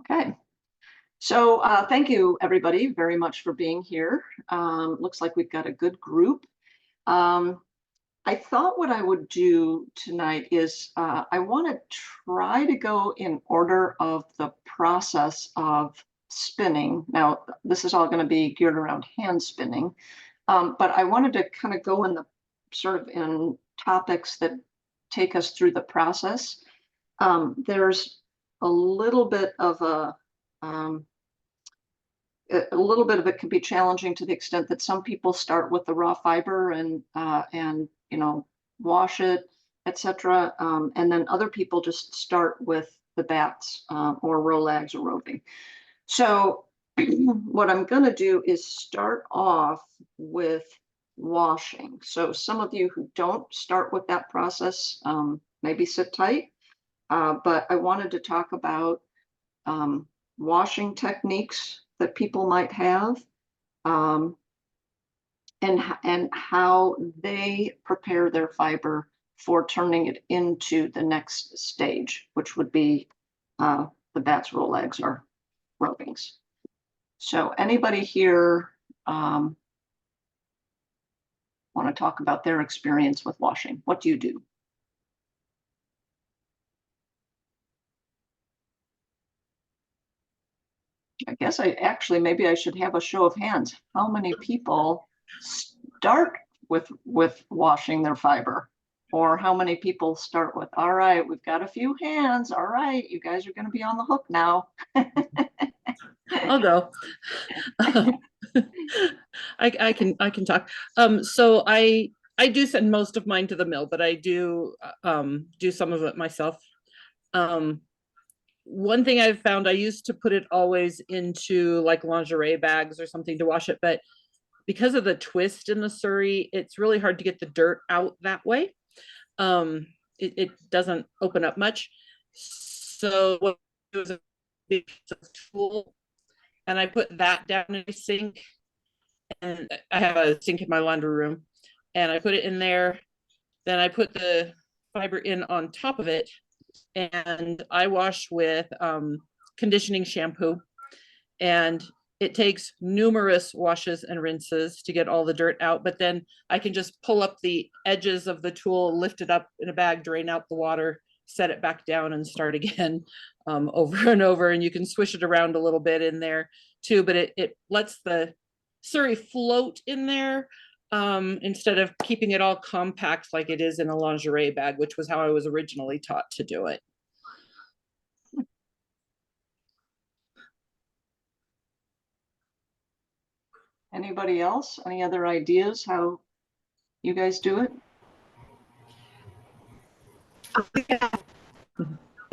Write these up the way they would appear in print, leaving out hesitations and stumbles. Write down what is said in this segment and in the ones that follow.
Okay. So thank you, everybody, very much for being here. Looks like we've got a good group. Um, I thought what I would do tonight is I want to try to go in order of the process of spinning. Now, this is all going to be geared around hand spinning, but I wanted to kind of go in the sort of in topics that take us through the process. There's a little bit of um, a little bit of it can be challenging to the extent that some people start with the raw fiber and wash it, etc. And then other people just start with the bats or rollags or roving. So what I'm going to do is start off with washing. So some of you who don't start with that process, maybe sit tight. But I wanted to talk about washing techniques that people might have, um, and how they prepare their fiber for turning it into the next stage, which would be the bats, roll eggs, or rovings. So anybody here want to talk about their experience with washing? What do you do? I guess maybe I should have a show of hands. How many people start with washing their fiber? Or how many people start with, all right, we've got a few hands. All right, you guys are going to be on the hook now. I'll go. I can talk. So I do send most of mine to the mill, but I do some of it myself. One thing I've found, I used to put it always into like lingerie bags or something to wash it, but because of the twist in the Suri, it's really hard to get the dirt out that way. It doesn't open up much. So what I do is a big piece of tool, and I put that down in a sink. And I have a sink in my laundry room, and I put it in there. Then I put the fiber in on top of it, and I wash with conditioning shampoo. And it takes numerous washes and rinses to get all the dirt out, but then I can just pull up the edges of the tool, lift it up in a bag, drain out the water, set it back down, and start again over and over. And you can swish it around a little bit in there too, but it lets the Suri float in there instead of keeping it all compact like it is in a lingerie bag, which was how I was originally taught to do it. Anybody else? Any other ideas how you guys do it?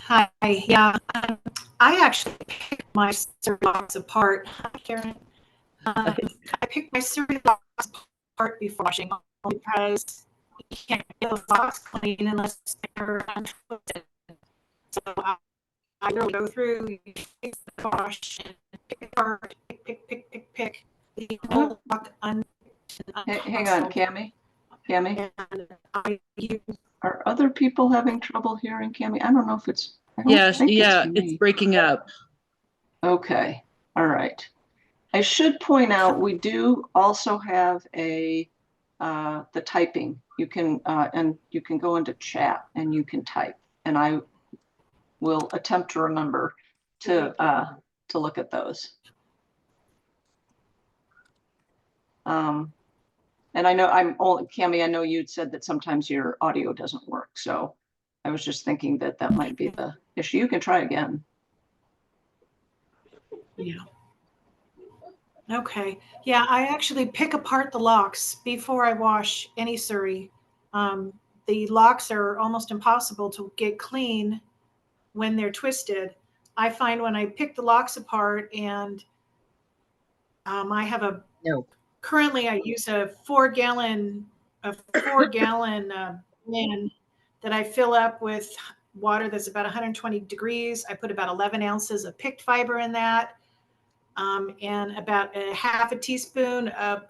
Hi, yeah. I actually pick my Suri box apart. Hi, Karen. I pick my Suri box apart before washing because you can't get the box clean unless they're untwisted. So I really go through, fix the wash, and pick it apart, pick. The whole box Hang on, Cami. And I use Are other people having trouble hearing Cami? I don't know if it's. It's breaking up. Okay, all right. I should point out we do also have a the typing. You can go into chat and you can type, and I will attempt to remember to look at those. And I know Cami, I know you'd said that sometimes your audio doesn't work, so I was just thinking that might be the issue. You can try again. Yeah. Okay. Yeah, I actually pick apart the locks before I wash any Suri. The locks are almost impossible to get clean when they're twisted. I find when I pick the locks apart and I have currently I use a 4-gallon bin that I fill up with water that's about 120 degrees. I put about 11 ounces of picked fiber in that. And about a half a teaspoon of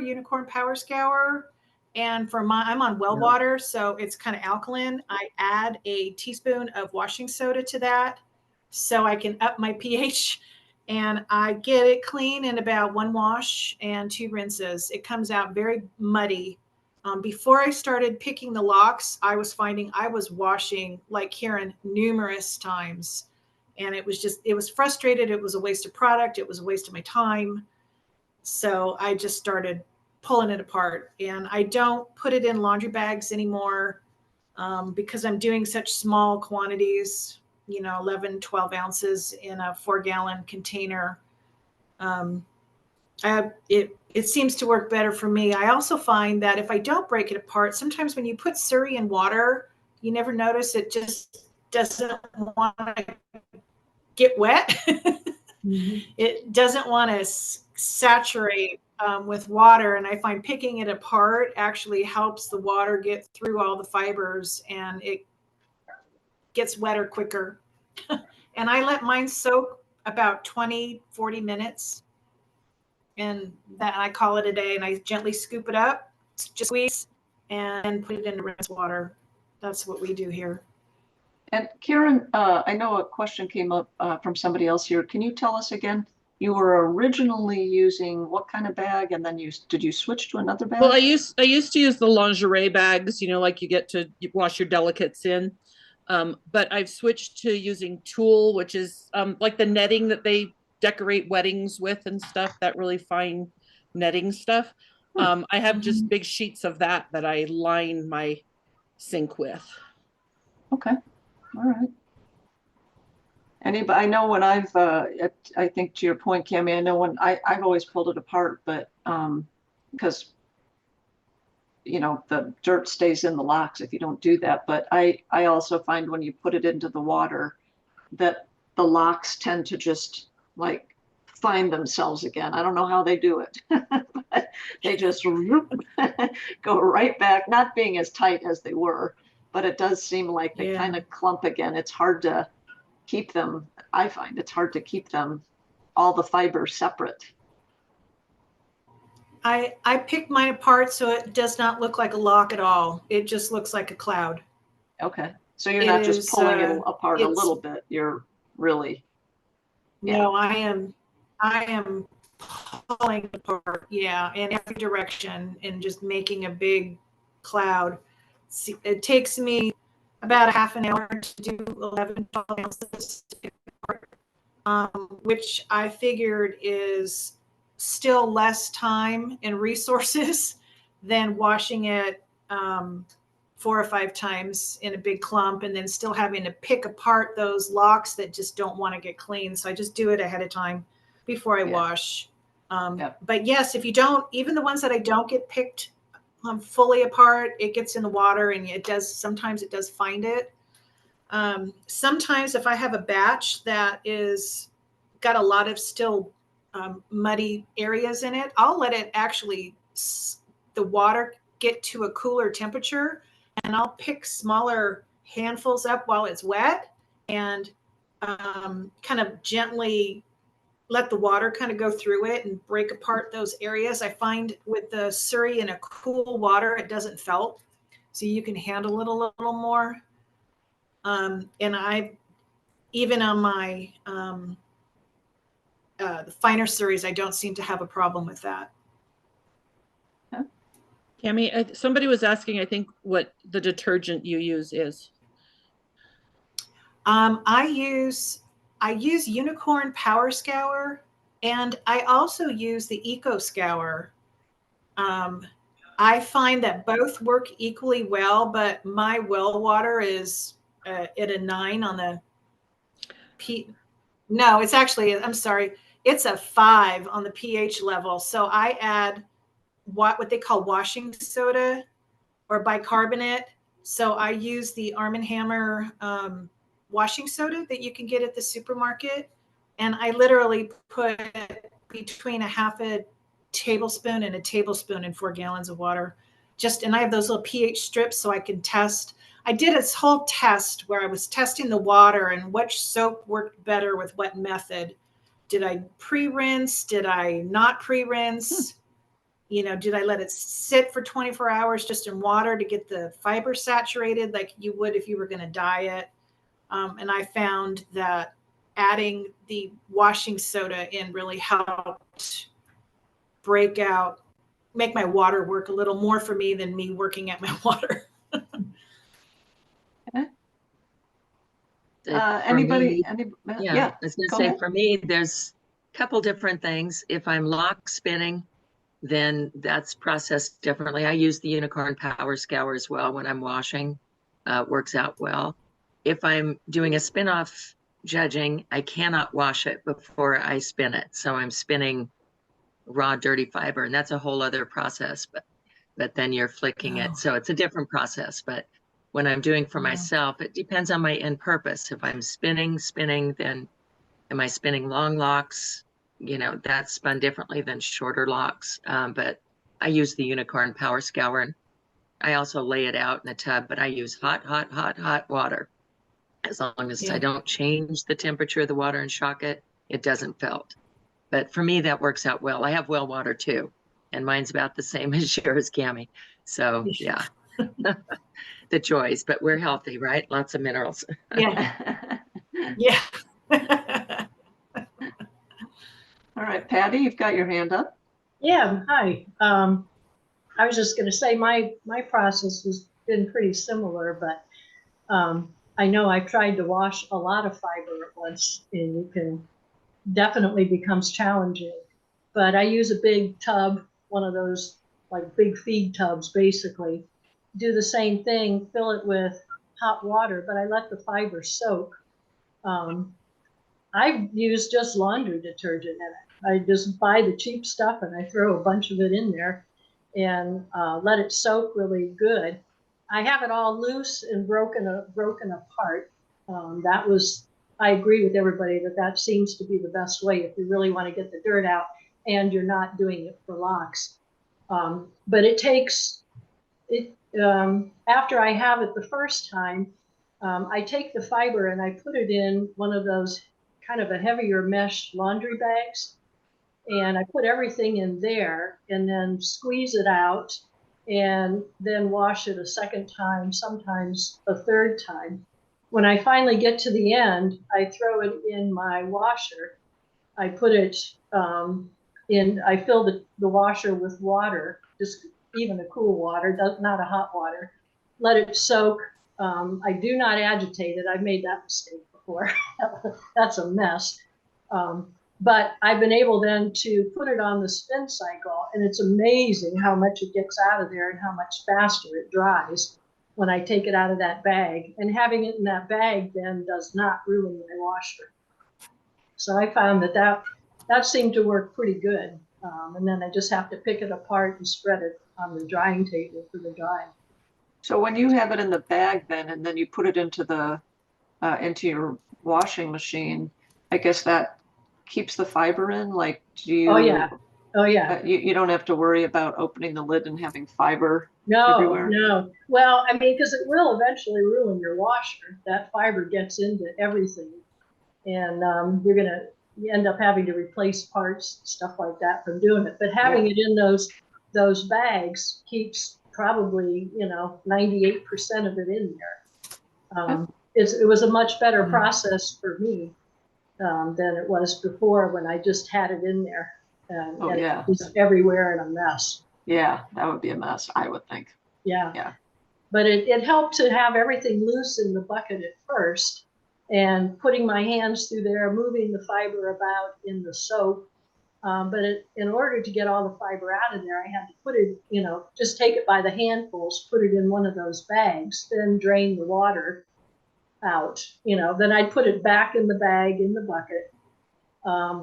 unicorn power scour. And I'm on well water, so it's kind of alkaline. I add a teaspoon of washing soda to that. so I can up my pH, and I get it clean in about 1 wash and 2 rinses. It comes out very muddy. Before I started picking the locks, I was finding I was washing like Karen numerous times, and it was frustrated. It was a waste of product. It was a waste of my time. So I just started pulling it apart, and I don't put it in laundry bags anymore, because I'm doing such small quantities, 11, 12 ounces in a 4-gallon container. It seems to work better for me. I also find that if I don't break it apart, sometimes when you put Suri in water, you never notice it just doesn't want to get wet. Mhm. It doesn't want to saturate with water. And I find picking it apart actually helps the water get through all the fibers, and it gets wetter quicker. And I let mine soak about 20, 40 minutes. And that I call it a day, and I gently scoop it up, just squeeze, and put it in rinse water. That's what we do here. And Karen, I know a question came up from somebody else here. Can you tell us again? You were originally using what kind of bag, and then did you switch to another bag? Well, I used to use the lingerie bags, like you get to wash your delicates in. But I've switched to using tulle, which is like the netting that they decorate weddings with and stuff, that really fine netting stuff. I have just big sheets of that I line my sink with. Okay, all right. Anybody, I know when I think to your point, Cami, I know when I've always pulled it apart, but because the dirt stays in the locks if you don't do that. But I also find when you put it into the water that the locks tend to just like find themselves again. I don't know how they do it, but they just go right back, not being as tight as they were, but it does seem like they kind of clump again. It's hard to keep them. I find it's hard to keep them, all the fibers separate. I pick mine apart so it does not look like a lock at all. It just looks like a cloud. Okay. So you're not just pulling it apart a little bit. You're really. No, I am pulling it apart. Yeah, in every direction, and just making a big cloud. It takes me about a half an hour to do 11, 12 ounces, which I figured is still less time and resources than washing it 4 or 5 times in a big clump, and then still having to pick apart those locks that just don't want to get clean. So I just do it ahead of time before I wash. But yes, if you don't, even the ones that I don't get picked fully apart, it gets in the water, and sometimes it does find it. Sometimes if I have a batch that is got a lot of still muddy areas in it, I'll let it actually, the water get to a cooler temperature, and I'll pick smaller handfuls up while it's wet, and kind of gently let the water kind of go through it and break apart those areas. I find with the Suri in a cool water, it doesn't felt, so you can handle it a little more. And even on my the finer Suris, I don't seem to have a problem with that. Cami, somebody was asking, I think, what the detergent you use is. I use Unicorn Power Scour, and I also use the Eco Scour. I find that both work equally well, but my well water is at a 9 on the No, it's actually, I'm sorry, it's a 5 on the pH level. So I add what they call washing soda or bicarbonate. So I use the Arm & Hammer washing soda that you can get at the supermarket, and I literally put between a half a tablespoon and a tablespoon in 4 gallons of water. And I have those little pH strips so I can test. I did this whole test where I was testing the water and which soap worked better with what method. Did I pre-rinse? Did I not pre-rinse? Did I let it sit for 24 hours just in water to get the fiber saturated like you would if you were going to dye it? And I found that adding the washing soda in really helped make my water work a little more for me than me working at my water. Anybody? Yeah, I was going to go say, ahead. for me, there's a couple different things. If I'm lock spinning, then that's processed differently. I use the Unicorn Power Scour as well when I'm washing. Works out well. If I'm doing a spin-off judging, I cannot wash it before I spin it. So I'm spinning raw, dirty fiber, and that's a whole other process. But then you're flicking it. So it's a different process. But when I'm doing for myself, it depends on my end purpose. If I'm spinning, then am I spinning long locks? You know, that's spun differently than shorter locks. But I use the Unicorn Power Scour, and I also lay it out in a tub, but I use hot water. As long as I don't change the temperature of the water and shock it, it doesn't felt. But for me, that works out well. I have well water too, and mine's about the same as yours, Cami. So yeah, the joys, but we're healthy, right? Lots of minerals. Yeah. Yeah. All right, Patty, you've got your hand up. Yeah, hi. I was just going to say my process has been pretty similar, but I know I've tried to wash a lot of fiber at once, and you can definitely becomes challenging. But I use a big tub, one of those like big feed tubs, basically. Do the same thing, fill it with hot water, but I let the fiber soak. I use just laundry detergent in it. I just buy the cheap stuff and I throw a bunch of it in there and let it soak really good. I have it all loose and broken apart. I agree with everybody that seems to be the best way if you really want to get the dirt out and you're not doing it for locks. But it takes it after I have it the first time, I take the fiber and I put it in one of those kind of a heavier mesh laundry bags, and I put everything in there and then squeeze it out and then wash it a second time, sometimes a third time. When I finally get to the end, I throw it in my washer. I put it I fill the washer with water, just even a cool water, not a hot water. Let it soak. I do not agitate it. I've made that mistake before. That's a mess. But I've been able then to put it on the spin cycle, and it's amazing how much it gets out of there and how much faster it dries when I take it out of that bag. And having it in that bag then does not ruin my washer. So I found that seemed to work pretty good. And then I just have to pick it apart and spread it on the drying table for the drying. So when you have it in the bag then, and then you put it into your washing machine, I guess that keeps the fiber in. Like, do you? Oh yeah. You don't have to worry about opening the lid and having fiber everywhere. No. Well, I mean, because it will eventually ruin your washer. That fiber gets into everything, and you end up having to replace parts, stuff like that, from doing it. But having it in those bags keeps probably 98% of it in there. It was a much better process for me than it was before when I just had it in there and it was everywhere in a mess. Yeah, that would be a mess, I would think. Yeah. But it helped to have everything loose in the bucket at first, and putting my hands through there, moving the fiber about in the soap. But in order to get all the fiber out of there, I had to put it, just take it by the handfuls, put it in one of those bags, then drain the water out. Then I'd put it back in the bag in the bucket,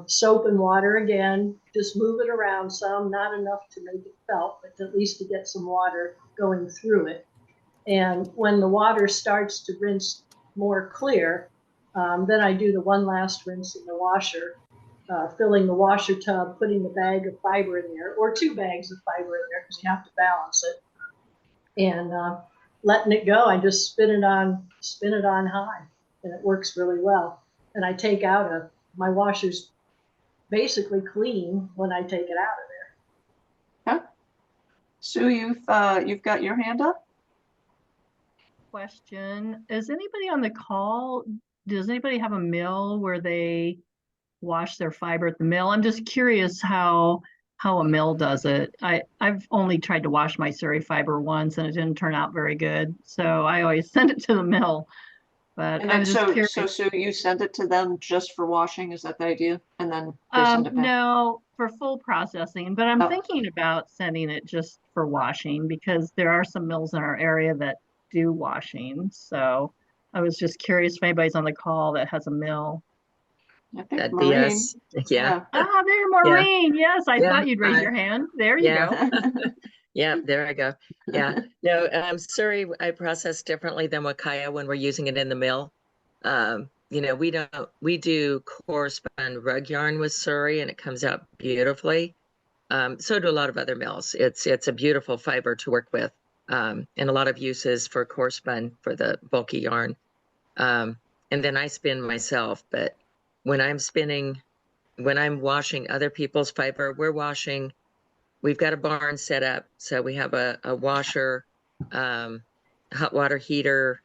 soap and water again, just move it around some, not enough to make it felt, but at least to get some water going through it. And when the water starts to rinse more clear, then I do the one last rinse in the washer, filling the washer tub, putting the bag of fiber in there, or 2 bags of fiber in there because you have to balance it, and letting it go. I just spin it on high, and it works really well. And I take out my washer's basically clean when I take it out of there. Yeah. Sue, you've got your hand up. Question: is anybody on the call does anybody have a mill where they wash their fiber at the mill? I'm just curious how a mill does it. I've only tried to wash my Surrey fiber once and it didn't turn out very good. So I always send it to the mill. But And I then was just curious. so you send it to them just for washing, is that the idea? And then they send it back? No, for full processing, but I'm Oh. thinking about sending it just for washing because there are some mills in our area that do washing. So I was just curious if anybody's on the call that has a mill. I think That'd be Maureen. us. Yeah. Ah, there, Maureen. Yes, I Yeah, thought you'd raise hi. your hand. There you Yeah. go. Yeah, there I go. Yeah. No, Suri, I process differently than Wakaya when we're using it in the mill. You know, we do coarse spun rug yarn with Suri and it comes out beautifully. So do a lot of other mills. It's a beautiful fiber to work with. And a lot of uses for coarse spun for the bulky yarn. And then I spin myself, but when I'm spinning, when I'm washing other people's fiber, we've got a barn set up. So we have a washer, hot water heater.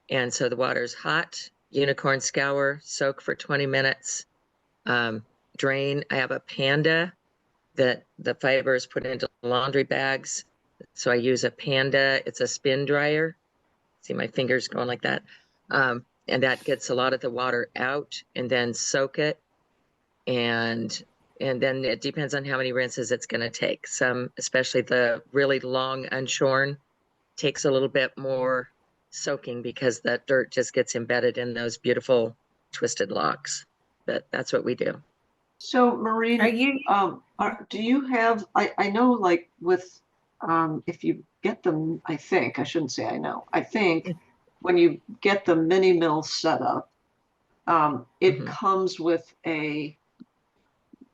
And so the water's hot, unicorn scour, soak for 20 minutes, drain. I have a Panda that the fiber is put into laundry bags. So I use a Panda. It's a spin dryer. See my fingers going like that. And that gets a lot of the water out and then soak it. And then it depends on how many rinses it's going to take. Some, especially the really long unshorn, takes a little bit more soaking because that dirt just gets embedded in those beautiful twisted locks. But that's what we do. So Maureen, Are you, do you have, I know like with, if you get them, I think, I shouldn't say I know, I think when you get the mini mill set up, it Mhm. comes with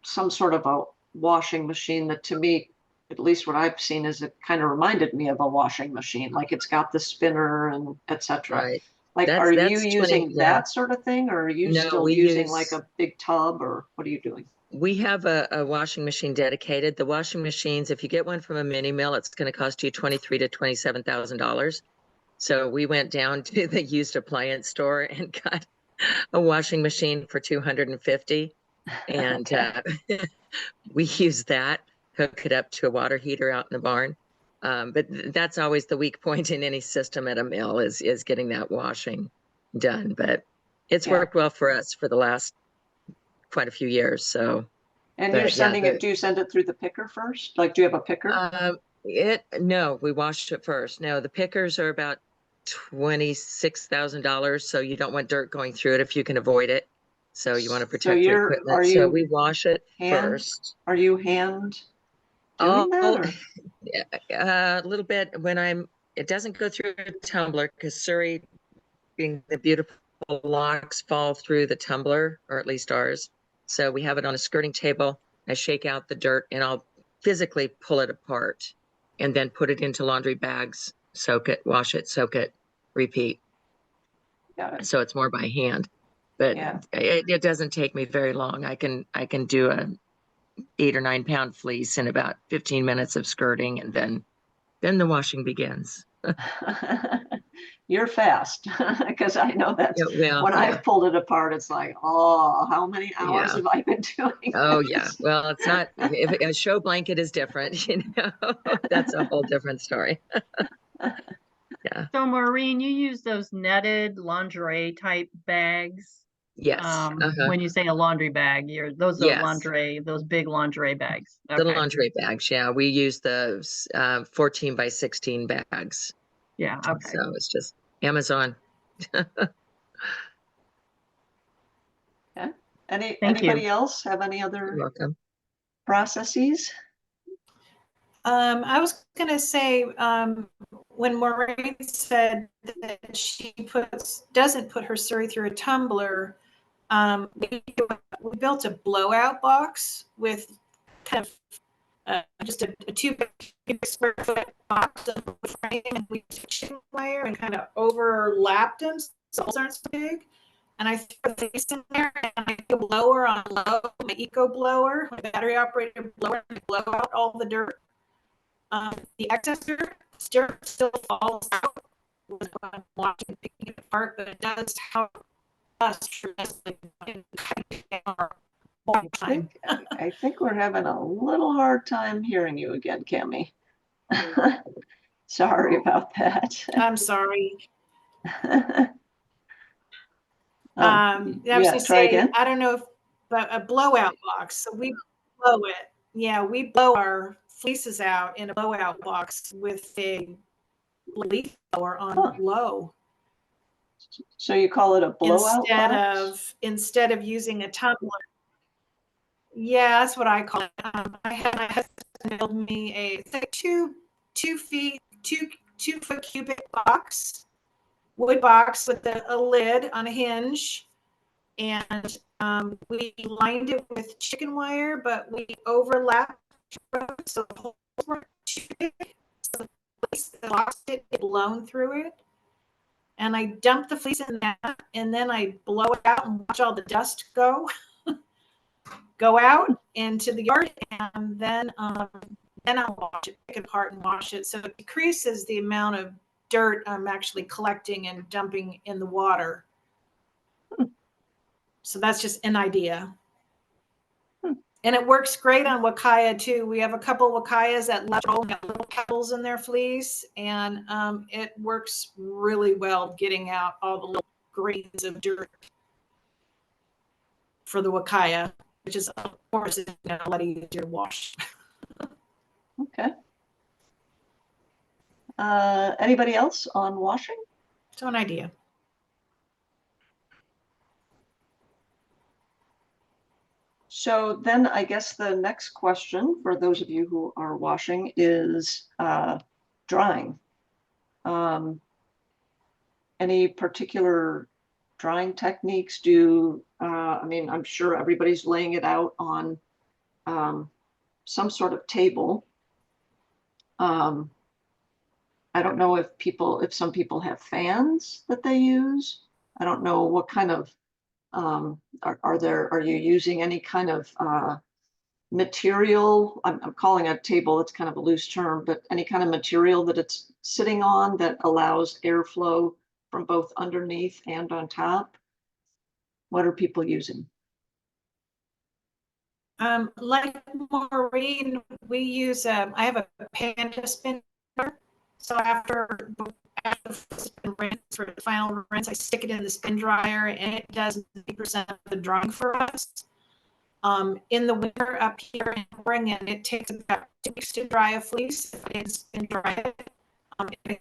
some sort of a washing machine that to me, at least what I've seen is it kind of reminded me of a washing machine, like it's got the spinner and etc. Right. Like, are you That's 20, using yeah. that sort of thing, or are you No, still using like a big tub, or what are you doing? we have a washing machine dedicated. The washing machines, if you get one from a mini mill, it's going to cost you $23,000 to $27,000. So we went down to the used appliance store and got a washing machine for $250, and Okay. we use that, hook it up to a water heater out in the barn. But that's always the weak point in any system at a mill is getting that washing done. But it's Yeah. worked well for us for the last quite a few years. So, And you're but yeah, sending it, do you send it through the picker first? Like, do you have a picker? no, we washed it first. No, the pickers are about $26,000, so you don't want dirt going through it if you can avoid it. So you want to So protect your are equipment. So you we wash it hand, first. are you hand doing Oh, that, or? a little bit when it doesn't go through a tumbler because Surrey, being the beautiful locks, fall through the tumbler, or at least ours. So we have it on a skirting table. I shake out the dirt and I'll physically pull it apart and then put it into laundry bags, soak it, wash it, soak it, repeat. Got it. So it's more by hand, but Yeah. it doesn't take me very long. I can do a 8 or 9 pound fleece in about 15 minutes of skirting, and then the washing begins. You're fast, because I know that's Yeah, well, when yeah, I've pulled it apart, it's like, oh, how many hours yeah. have I been doing Oh yeah. this? Well, it's not, if a show blanket is different, you know, that's a whole different story. Yeah. So Maureen, you use those netted lingerie type bags. Yes. When you say a laundry bag, those are Yes. lingerie, those big lingerie bags. The Okay. lingerie bags. Yeah. We use those 14 by 16 bags. Yeah, okay. So it's just Amazon. Yeah. Thank Anybody you. else have any You're other welcome. processes? I was gonna say, when Maureen said that she doesn't put her Surrey through a tumbler, we built a blowout box with kind of just a 2 square foot box of frame, and we took chicken wire and kind of overlapped them so those aren't so big. And I throw these in there, and I go blower on low, my eco blower, my battery operated blower, and blow out all the dirt. The excess dirt still falls out when I'm watching picking it apart, but it does help dust tremendously in cutting down our walking time. I think we're having a little hard time hearing you again, Cami. Sorry about that. I'm sorry. Oh, I was yeah, gonna try say, again. I don't know if, but a blowout box. So we blow it. Yeah, we blow our fleeces out in a blowout box with a leaf blower on Huh. low So you call it a blowout box? instead of using a tumbler. Yeah, that's what I call it. I had my husband build me it's like 2 foot cubic box, wood box with a lid on a hinge, and we lined it with chicken wire, but we overlapped so the holes weren't too big. So the box didn't get blown through it. And I dump the fleece in that, and then I blow it out and watch all the dust go out into the yard, and then I'll wash it, pick it apart and wash it. So it decreases the amount of dirt I'm actually collecting and dumping in the water. So that's just an idea. And it works great on wakaya too. We have a couple of wakayas that let roll little pebbles in their fleece, and it works really well getting out all the little grains of dirt for the wakaya, which is of course a lot easier to wash. Okay. Anybody else on washing? So an idea. So then I guess the next question for those of you who are washing is drying. Any particular drying techniques? I mean, I'm sure everybody's laying it out on some sort of table. I don't know if some people have fans that they use. I don't know what kind of are you using any kind of material? I'm calling a table, it's kind of a loose term, but any kind of material that it's sitting on that allows airflow from both underneath and on top? What are people using? Like Maureen, we use I have a panda spinner. So after it's been rinsed for the final rinse, I stick it in the spin dryer, and it does 90% of the drying for us. In the winter up here in Oregon, it takes about 2 weeks to dry a fleece. If I didn't spin dry it,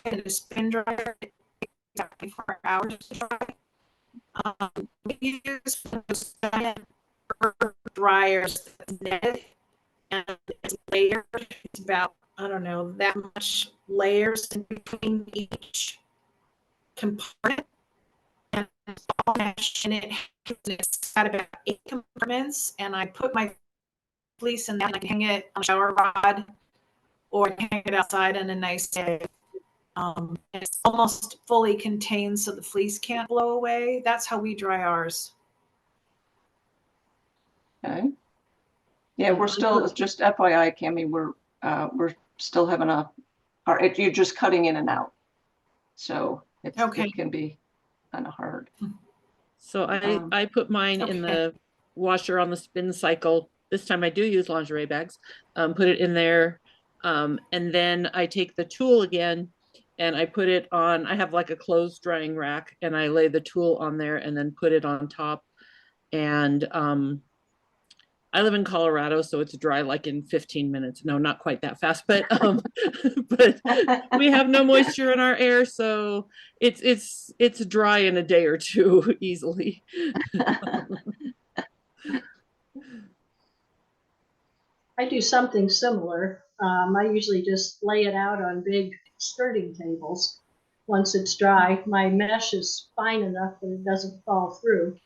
in the spin dryer, it takes about 24 hours to dry. We use those giant dryers that's netted and it's layered. It's about, I don't know, that much layers in between each compartment, and it's all mesh, and it's got about 8 compartments, and I put my fleece in that, and I can hang it on a shower rod or I can hang it outside on a nice day. It's almost fully contained so the fleece can't blow away. That's how we dry ours. Okay. Yeah, we're still, just FYI, Cami, we're still having you're just cutting in and out. So it can be kind of hard. So I put mine in the washer on the spin cycle. This time I do use lingerie bags, put it in there. And then I take the tool again and I put it on, I have like a clothes drying rack, and I lay the tool on there and then put it on top. And I live in Colorado, so it's dry like in 15 minutes. No, not quite that fast, but but we have no moisture in our air, so it's dry in a day or two easily. I do something similar. I usually just lay it out on big skirting tables. Once it's dry, my mesh is fine enough that it doesn't fall through.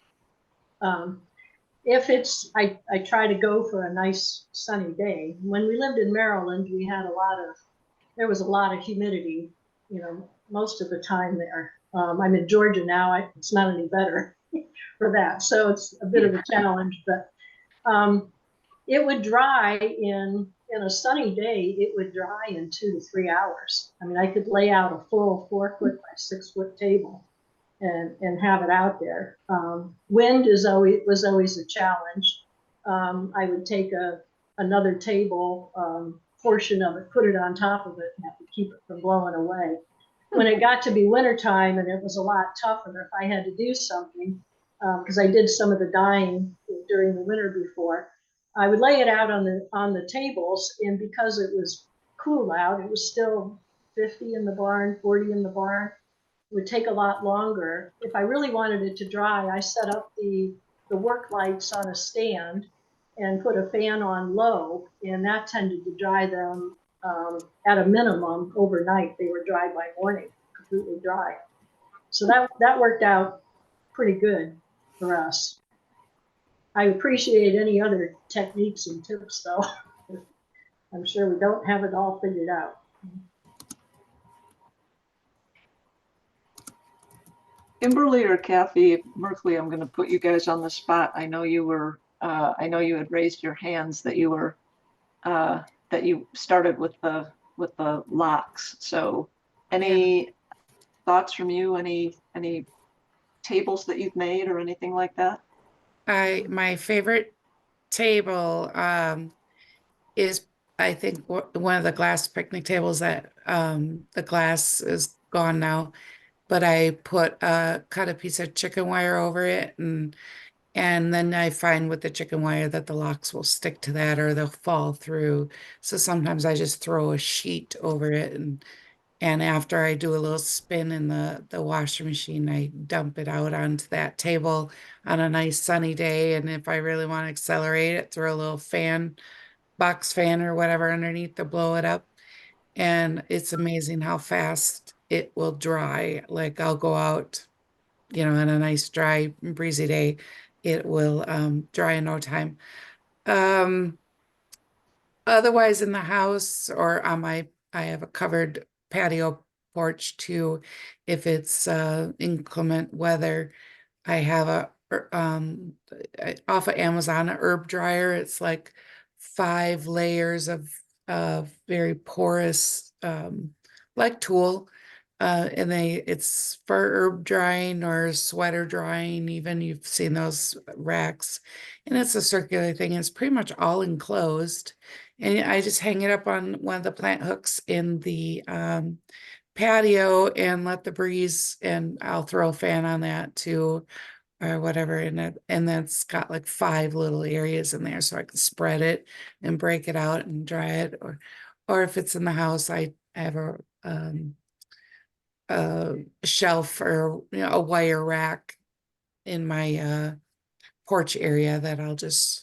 If it's, I try to go for a nice sunny day. When we lived in Maryland, we had there was a lot of humidity, most of the time there. I'm in Georgia now. It's not any better for that. So it's a bit of a challenge, but it would dry in a sunny day, it would dry in 2 to 3 hours. I mean, I could lay out a full 4 foot by 6 foot table and have it out there. Wind was always a challenge. I would take another table portion of it, put it on top of it, and have to keep it from blowing away. When it got to be wintertime and it was a lot tougher, if I had to do something, because I did some of the dyeing during the winter before, I would lay it out on the tables, and because it was cool out, it was still 50 in the barn, 40 in the barn. It would take a lot longer. If I really wanted it to dry, I set up the work lights on a stand and put a fan on low, and that tended to dry them at a minimum overnight. They were dry by morning, completely dry. So that worked out pretty good for us. I appreciate any other techniques and tips, though. I'm sure we don't have it all figured out. Kimberly or Kathy, Merkley, I'm going to put you guys on the spot. I know you were, I know you had raised your hands that you were, that you started with the locks. So, any thoughts from you? Any tables that you've made or anything like that? My favorite table is, I think, one of the glass picnic tables that the glass is gone now, but I cut a piece of chicken wire over it, and then I find with the chicken wire that the locks will stick to that or they'll fall through. So sometimes I just throw a sheet over it, and after I do a little spin in the washer machine, I dump it out onto that table on a nice sunny day. And if I really want to accelerate it, throw a little box fan or whatever underneath to blow it up. And it's amazing how fast it will dry. Like I'll go out, on a nice dry breezy day, it will dry in no time. Otherwise in the house or I have a covered patio porch too. If it's inclement weather, I have off of Amazon, a herb dryer. It's like 5 layers of very porous, like tulle. And it's for herb drying or sweater drying. Even you've seen those racks, and it's a circular thing. It's pretty much all enclosed. And I just hang it up on one of the plant hooks in the patio and let the breeze, and I'll throw a fan on that too, or whatever. And that's got like 5 little areas in there, so I can spread it and break it out and dry it. Or if it's in the house, I have a shelf or a wire rack in my porch area that I'll just,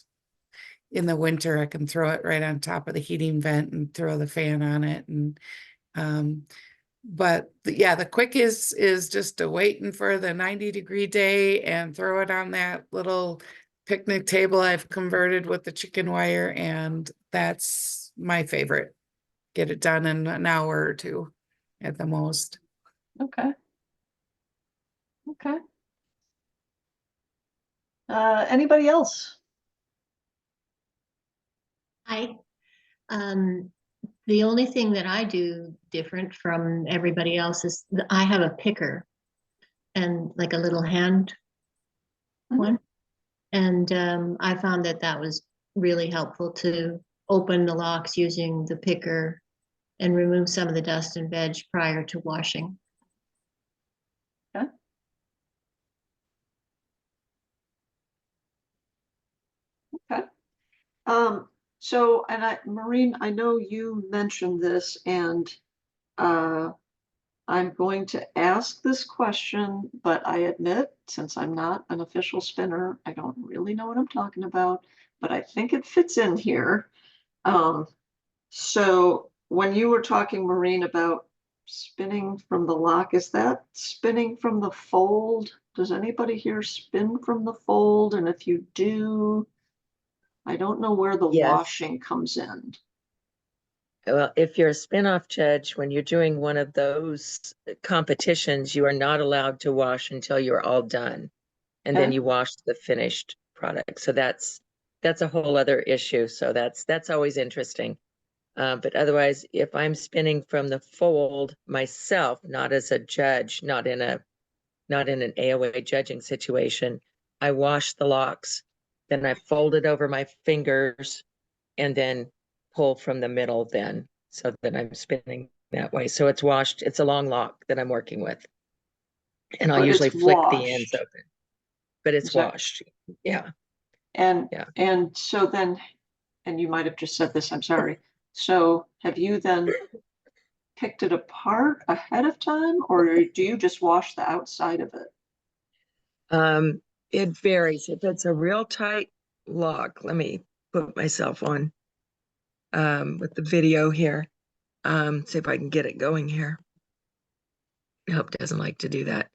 in the winter, I can throw it right on top of the heating vent and throw the fan on it. And but yeah, the quick is just waiting for the 90-degree day and throw it on that little picnic table I've converted with the chicken wire, and that's my favorite. Get it done in an hour or 2 at the most. Okay. Okay. Anybody else? Hi. The only thing that I do different from everybody else is I have a picker and like a little hand one. And I found that was really helpful to open the locks using the picker and remove some of the dust and veg prior to washing. Okay. Okay. So, and Maureen, I know you mentioned this, and I'm going to ask this question, but I admit, since I'm not an official spinner, I don't really know what I'm talking about, but I think it fits in here. So when you were talking, Maureen, about spinning from the lock, is that spinning from the fold? Does anybody here spin from the fold? And if you do, I don't know where the Yes. washing comes in. Well, if you're a spin-off judge, when you're doing one of those competitions, you are not allowed to wash until you're all done. And then Okay. you wash the finished product. So that's a whole other issue. So that's always interesting. But otherwise, if I'm spinning from the fold myself, not as a judge, not in a not in an AOA judging situation, I wash the locks, then I fold it over my fingers and then pull from the middle then, so that I'm spinning that way. So it's washed, it's a long lock that I'm working with. And I'll But usually it's flick the ends washed. open, but it's Is that- washed. Yeah. And Yeah. and so then, and you might have just said this, I'm sorry. So have you then picked it apart ahead of time, or do you just wash the outside of it? It varies. If it's a real tight lock, let me put myself on with the video here. See if I can get it going here. Nope, doesn't like to do that.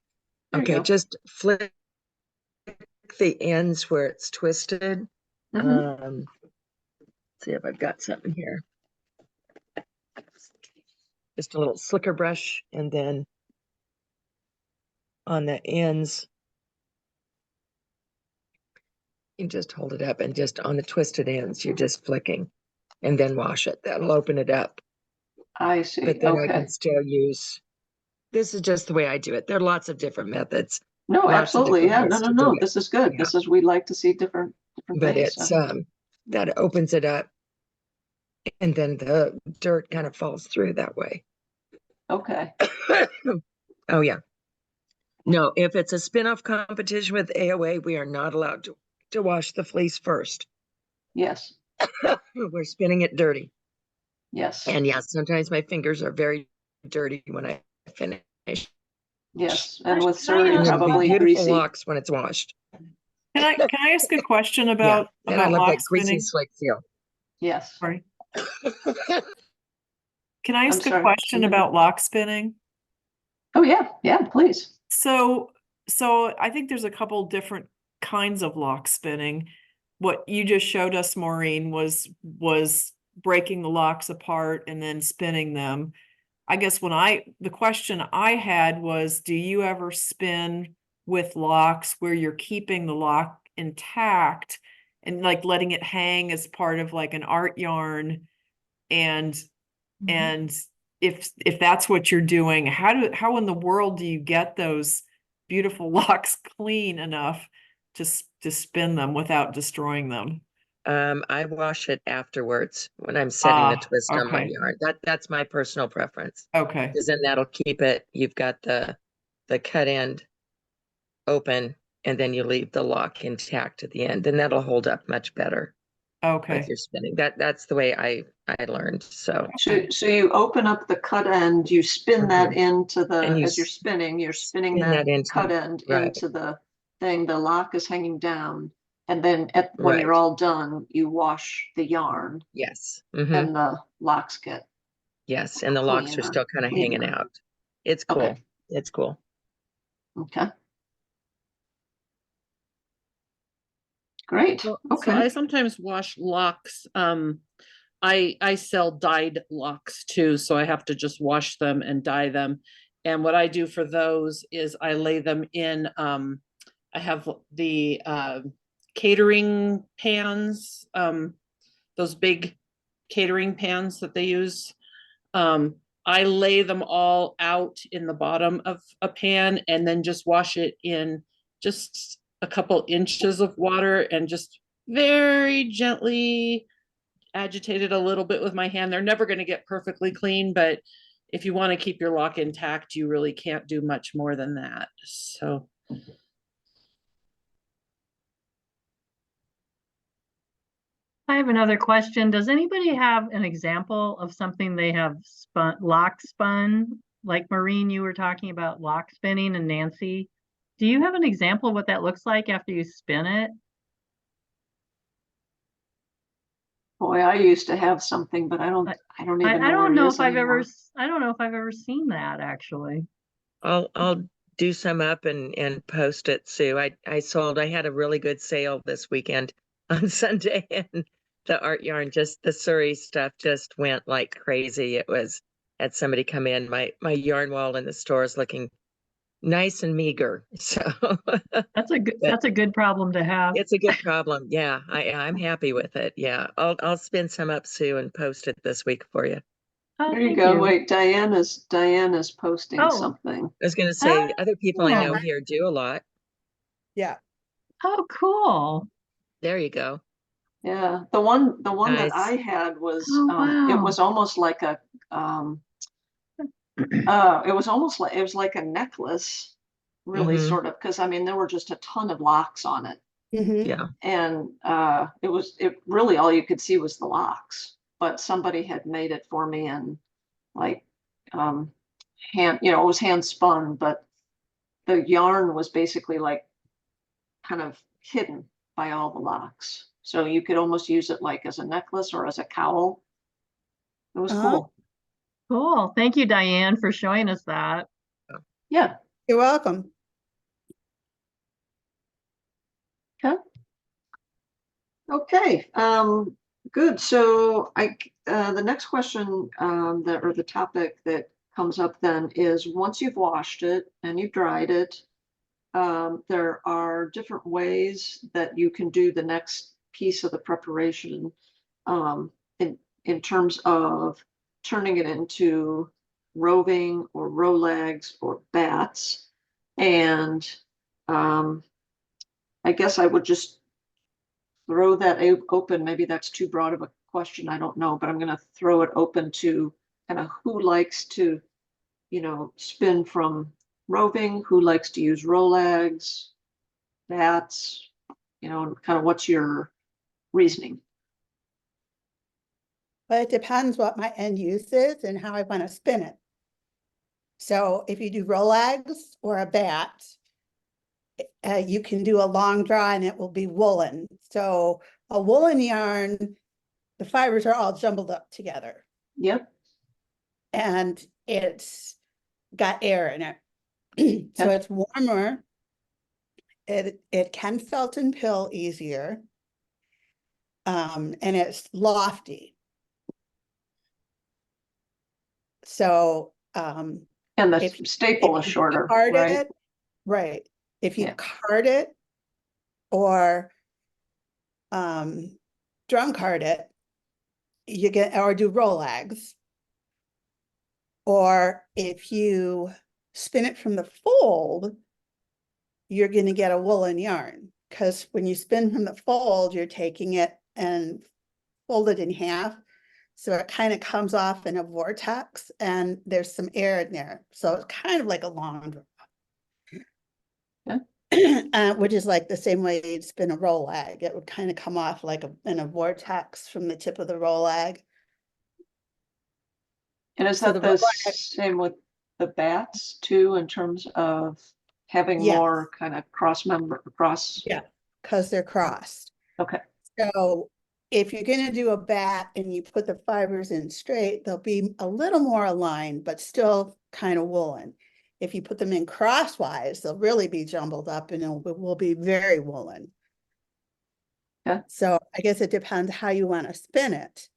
There you Okay, go. just flick the ends where it's twisted. Mhm. See if I've got something here. Just a little slicker brush, and then on the ends, you just hold it up, and just on the twisted ends, you're just flicking and then wash it. That'll open it up. I see. But then I Okay. can still use, this is just the way I do it. There are lots of different methods. No, Lots of absolutely. different Yeah, no, ways no, to do no. it. This is good. Yeah. This is, we like to see different But things. it's So, that opens it up, and then the dirt kind of falls through that way. okay. Oh yeah. No, if it's a spin-off competition with AOA, we are not allowed to wash the fleece first. Yes. We're spinning it dirty. Yes. And yes, sometimes my fingers are very dirty when I finish. Yes. And with Can I Suri, And it'll be probably beautiful greasy. locks when it's washed. Can I ask a question Yeah. about And I love lock that greasy spinning? slick feel. Yes. Sorry. Can I ask a sorry. question about lock spinning? Oh yeah. Yeah, please. So I think there's a couple different kinds of lock spinning. What you just showed us, Maureen, was breaking the locks apart and then spinning them. I guess the question I had was, do you ever spin with locks where you're keeping the lock intact and like letting it hang as part of like an art yarn? And and if that's what you're doing, how in the world do you get those beautiful locks clean enough to spin them without destroying them? I wash it afterwards when I'm setting the twist on my Okay. yarn. That's my personal preference, Okay. because then that'll keep it. You've got the cut end open, and then you leave the lock intact at the end, and that'll hold up much better Okay. with your spinning. That's the way I learned. So So you open up the cut end, you spin that into the, And you as you're spinning spin that that into cut it, end right. into the thing, the lock is hanging down. And then when you're Right. all done, you wash the yarn Yes. and the locks get Yes, and the locks are cleaner. still kind of hanging out. It's cool. Okay. It's cool. Okay. Great. So Okay. I sometimes wash locks. I sell dyed locks too, so I have to just wash them and dye them. And what I do for those is I lay them in. I have the catering pans, those big catering pans that they use. I lay them all out in the bottom of a pan and then just wash it in just a couple inches of water and just very gently agitate it a little bit with my hand. They're never going to get perfectly clean, but if you want to keep your lock intact, you really can't do much more than that. So I have another question. Does anybody have an example of something they have lock spun? Like Maureen, you were talking about lock spinning, and Nancy. Do you have an example of what that looks like after you spin it? Boy, I used to have something, but I don't even I know don't where it know is if I've ever, anymore. I don't know if I've ever seen that actually. I'll do some up and post it, Sue. I had a really good sale this weekend on Sunday, and the art yarn, just the Suri stuff just went like crazy. It was, had somebody come in, my yarn wall in the store is looking nice and meager. So That's a good problem to have. it's a good problem. Yeah, I'm happy with it. Yeah, I'll spin some up, Sue, and post it this week for you. Oh, There you thank go. you. Wait, Diana's posting Oh. something. I was gonna say, other people I know Oh. here do a lot. Yeah. Oh, cool. There you go. Yeah, the one that Nice. I had was Oh, it wow. was almost like a it was like a necklace, really Mhm. sort of, because I mean there were just a ton of locks on it. Mhm. Yeah. And it really all you could see was the locks, but somebody had made it for me and like um hand, it was hand spun, but the yarn was basically like kind of hidden by all the locks. So you could almost use it like as a necklace or as a cowl. It was Uh-huh. cool. Cool. Thank you, Diane, for showing us that. Yeah. You're welcome. Okay. Okay. Good. So the next question that or the topic that comes up then is once you've washed it and you've dried it, there are different ways that you can do the next piece of the preparation um, in terms of turning it into roving or row legs or bats. And I guess I would just throw that open. Maybe that's too broad of a question. I don't know, but I'm going to throw it open to kind of who likes to, spin from roving, who likes to use row legs, bats, kind of what's your reasoning? But it depends what my end use is and how I want to spin it. So if you do Rolex or a bat, you can do a long draw and it will be woolen. So a woolen yarn, the fibers are all jumbled up together Yep. and it's got air in it. So Okay. it's warmer. It can felt and pill easier. And it's lofty. So And the if staple is you shorter, card right? it, right. If you Yeah. card it or drum card it, you get or do Rolex. Or if you spin it from the fold, you're going to get a woolen yarn because when you spin from the fold, you're taking it and fold it in half. So it kind of comes off in a vortex and there's some air in there. So it's kind of like a long draw. Which is like the same way you'd spin a roll lag. It would kind of come off like in a vortex from the tip of the roll lag. And is So that the the roll lag, same with the bats too, in terms of having yeah, more kind of cross? yeah, because they're crossed. Okay. So if you're going to do a bat and you put the fibers in straight, they'll be a little more aligned, but still kind of woolen. If you put them in crosswise, they'll really be jumbled up and it will be very woolen. Yeah. So I guess it depends how you want to spin it.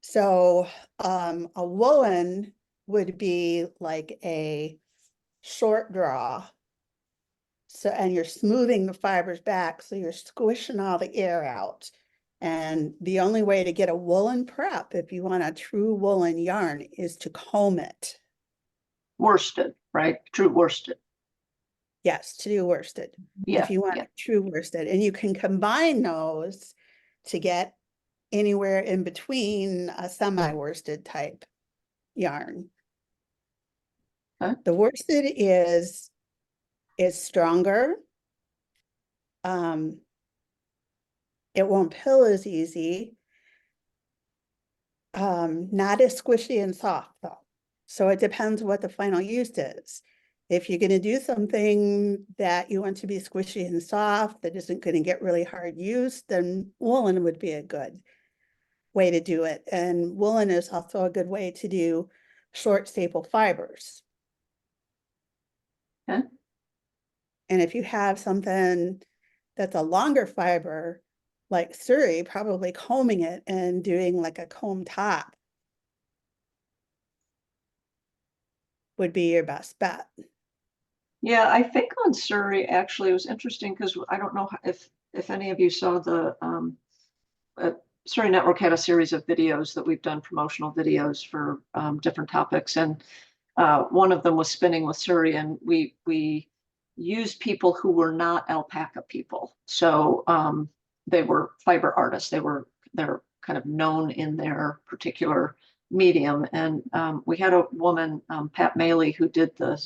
So a woolen would be like a short draw. So, and you're smoothing the fibers back, so you're squishing all the air out. And the only way to get a woolen prep, if you want a true woolen yarn, is to comb it. Worsted, right? True worsted. Yes, to do worsted. Yeah. If you want Yeah. true worsted, and you can combine those to get anywhere in between a semi-worsted type yarn. Okay. The worsted is stronger. It won't pill as easy. Not as squishy and soft though. So it depends what the final use is. If you're going to do something that you want to be squishy and soft that isn't going to get really hard use, then woolen would be a good way to do it. And woolen is also a good way to do short staple fibers. Okay. And if you have something that's a longer fiber, like Suri, probably combing it and doing like a comb top would be your best bet. Yeah, I think on Surrey actually it was interesting because I don't know if any of you saw the Suri Network had a series of videos that we've done, promotional videos for different topics, and one of them was spinning with Suri, and we used people who were not alpaca people. So they were fiber artists. They're kind of known in their particular medium. And we had a woman, Pat Maley, who did the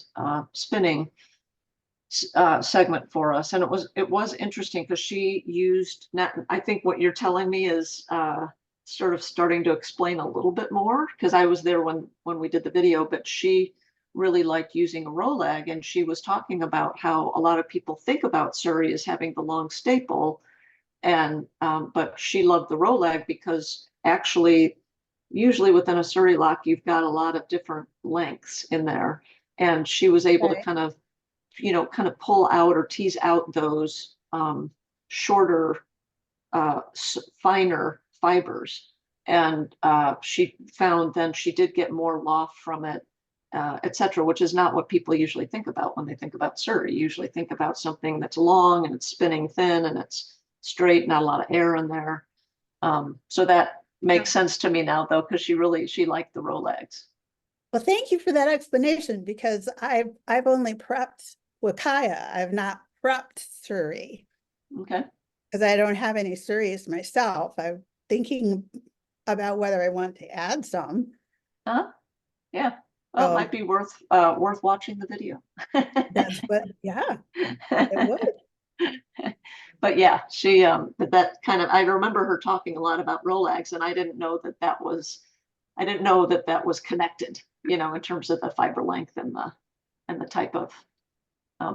spinning segment for us, and it was interesting because she used. I think what you're telling me is sort of starting to explain a little bit more, because I was there when we did the video, but she really liked using a Rolag, and she was talking about how a lot of people think about Suri as having the long staple, and but she loved the Rolag because actually usually within a Suri lock you've got a lot of different lengths in there, and she was able to Okay. kind of pull out or tease out those shorter finer fibers, and she found then she did get more loft from it, etc., which is not what people usually think about when they think about Suri. You usually think about something that's long and it's spinning thin and it's straight, not a lot of air in there. So that makes sense to me now, though, because she liked the Rolex. Well, thank you for that explanation, because I've only prepped Wakaya. I've not prepped Suri Okay. because I don't have any Suris myself. I'm thinking about whether I want to add some. Huh? Yeah. Well, it Oh. might be worth watching the video. That's what, yeah, it would. But yeah, she that kind of, I remember her talking a lot about Rolex, and I didn't know that was connected, in terms of the fiber length and the type of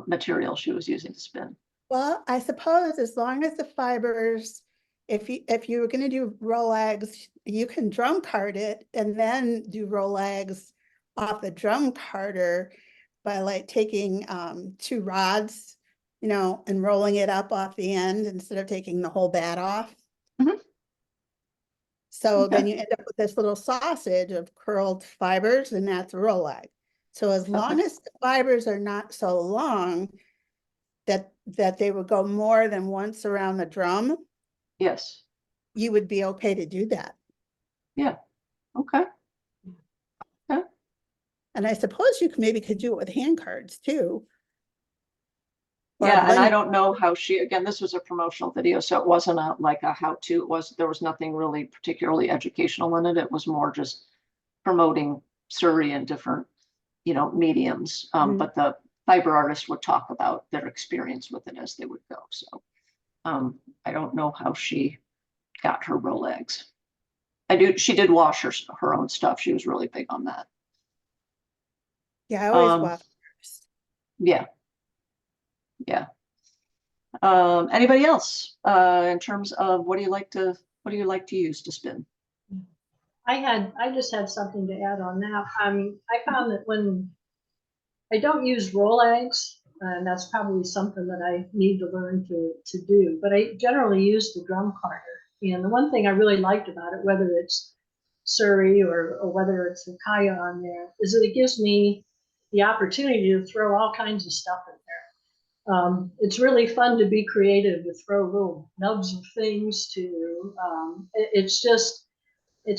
material she was using to spin. Well, I suppose as long as the fibers, if you were going to do Rolegs, you can drum card it and then do Rolegs off the drum carder by like taking two rods, and rolling it up off the end instead of taking the whole bat off. Mhm. So Okay. then you end up with this little sausage of curled fibers, and that's a Roleg. So as long Okay. as the fibers are not so long that they would go more than once around the drum, Yes. you would be okay to do that. Yeah. Okay. Okay. And I suppose you could do it with hand cards too. Or Yeah, and I blend- don't know how again, this was a promotional video, so it wasn't like a how-to. There was nothing really particularly educational in it. It was more just promoting Suri in different, mediums. Mhm. But the fiber artist would talk about their experience with it as they would go. So I don't know how she got her Rolex. She did wash her own stuff. She was really big on that. Yeah, I always Um, wash first. yeah. Yeah. Anybody else in terms of what do you like to use to spin? I just had something to add on that. I found that when I don't use Rolex, and that's probably something that I need to learn to do, but I generally use the drum carder. And the one thing I really liked about it, whether it's Suri or whether it's a Kaya on there, is that it gives me the opportunity to throw all kinds of stuff in there. It's really fun to be creative, to throw little nubs of things to, it's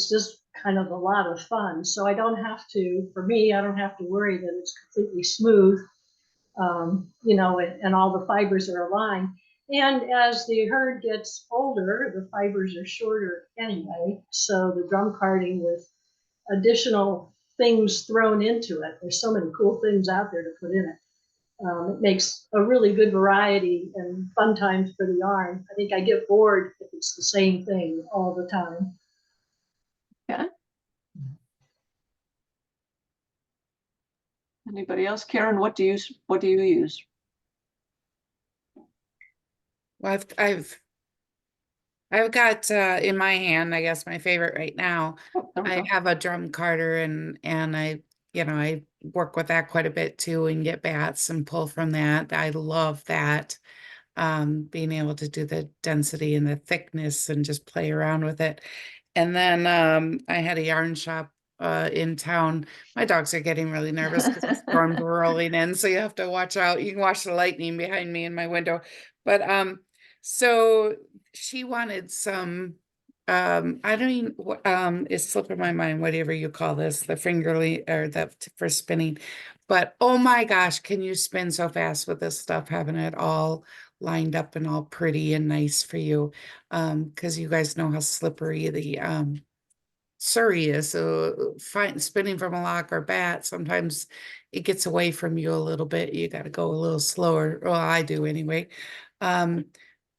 just kind of a lot of fun. So I don't have to, for me, I don't have to worry that it's completely smooth, and all the fibers are aligned. And as the herd gets older, the fibers are shorter anyway. So the drum carding with additional things thrown into it, there's so many cool things out there to put in it. It makes a really good variety and fun times for the yarn. I think I get bored if it's the same thing all the time. Yeah. Anybody else? Karen, what do you use? Well, I've got in my hand, I guess my favorite right now. Oh, there we I go. have a drum carder and I work with that quite a bit too and get bats and pull from that. I love that. Being able to do the density and the thickness and just play around with it. And then I had a yarn shop in town. My dogs are getting really nervous because the storms were rolling in, so you have to watch out. You can watch the lightning behind me in my window. But so she wanted some I don't even, it's slipping my mind, whatever you call this, the fingerly or the for spinning. But oh my gosh, can you spin so fast with this stuff, having it all lined up and all pretty and nice for you? Because you guys know how slippery the Suri is. So fine, spinning from a lock or bat, sometimes it gets away from you a little bit. You got to go a little slower. Well, I do anyway.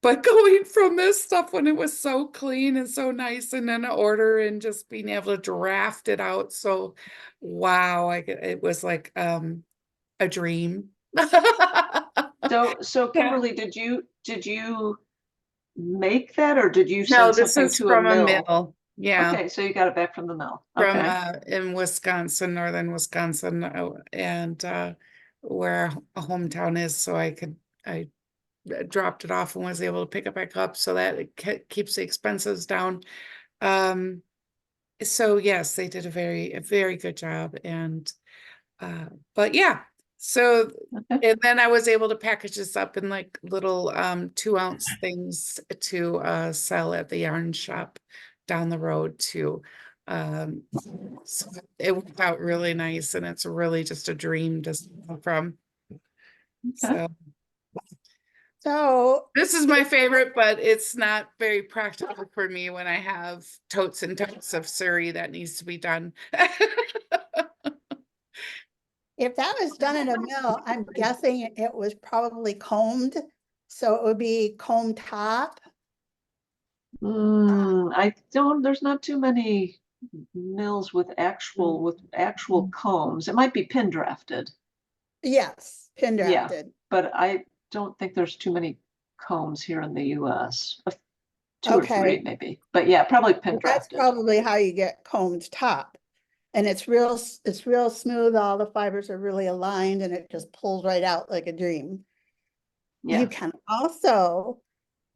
But going from this stuff when it was so clean and so nice and in order and just being able to draft it out. So wow, it was like a dream. So Kimberly, did you make that, or did you No, send this something is to a from a mill? mill. Yeah. Okay, so you got it back from the mill. From Okay. in Wisconsin, northern Wisconsin, and where a hometown is, so I dropped it off and was able to pick it back up, so that it keeps the expenses down. So yes, they did a very good job, and but yeah, so Okay. and then I was able to package this up in like little 2-ounce things to sell at the yarn shop down the road too. So it worked out really nice, and it's really just a dream to sell from. Okay. So So this is my favorite, but it's not very practical for me when I have totes and totes of Suri that needs to be done. if that was done in a mill, I'm guessing it was probably combed. So it would be comb top. There's not too many mills with actual combs. It might be pin drafted. Yes, pin Yeah. drafted. But I don't think there's too many combs here in the US. Two or Okay. three maybe. But yeah, probably pin But that's drafted. probably how you get combed top. And it's real smooth. All the fibers are really aligned and it just pulls right out like a dream. Yeah. You can also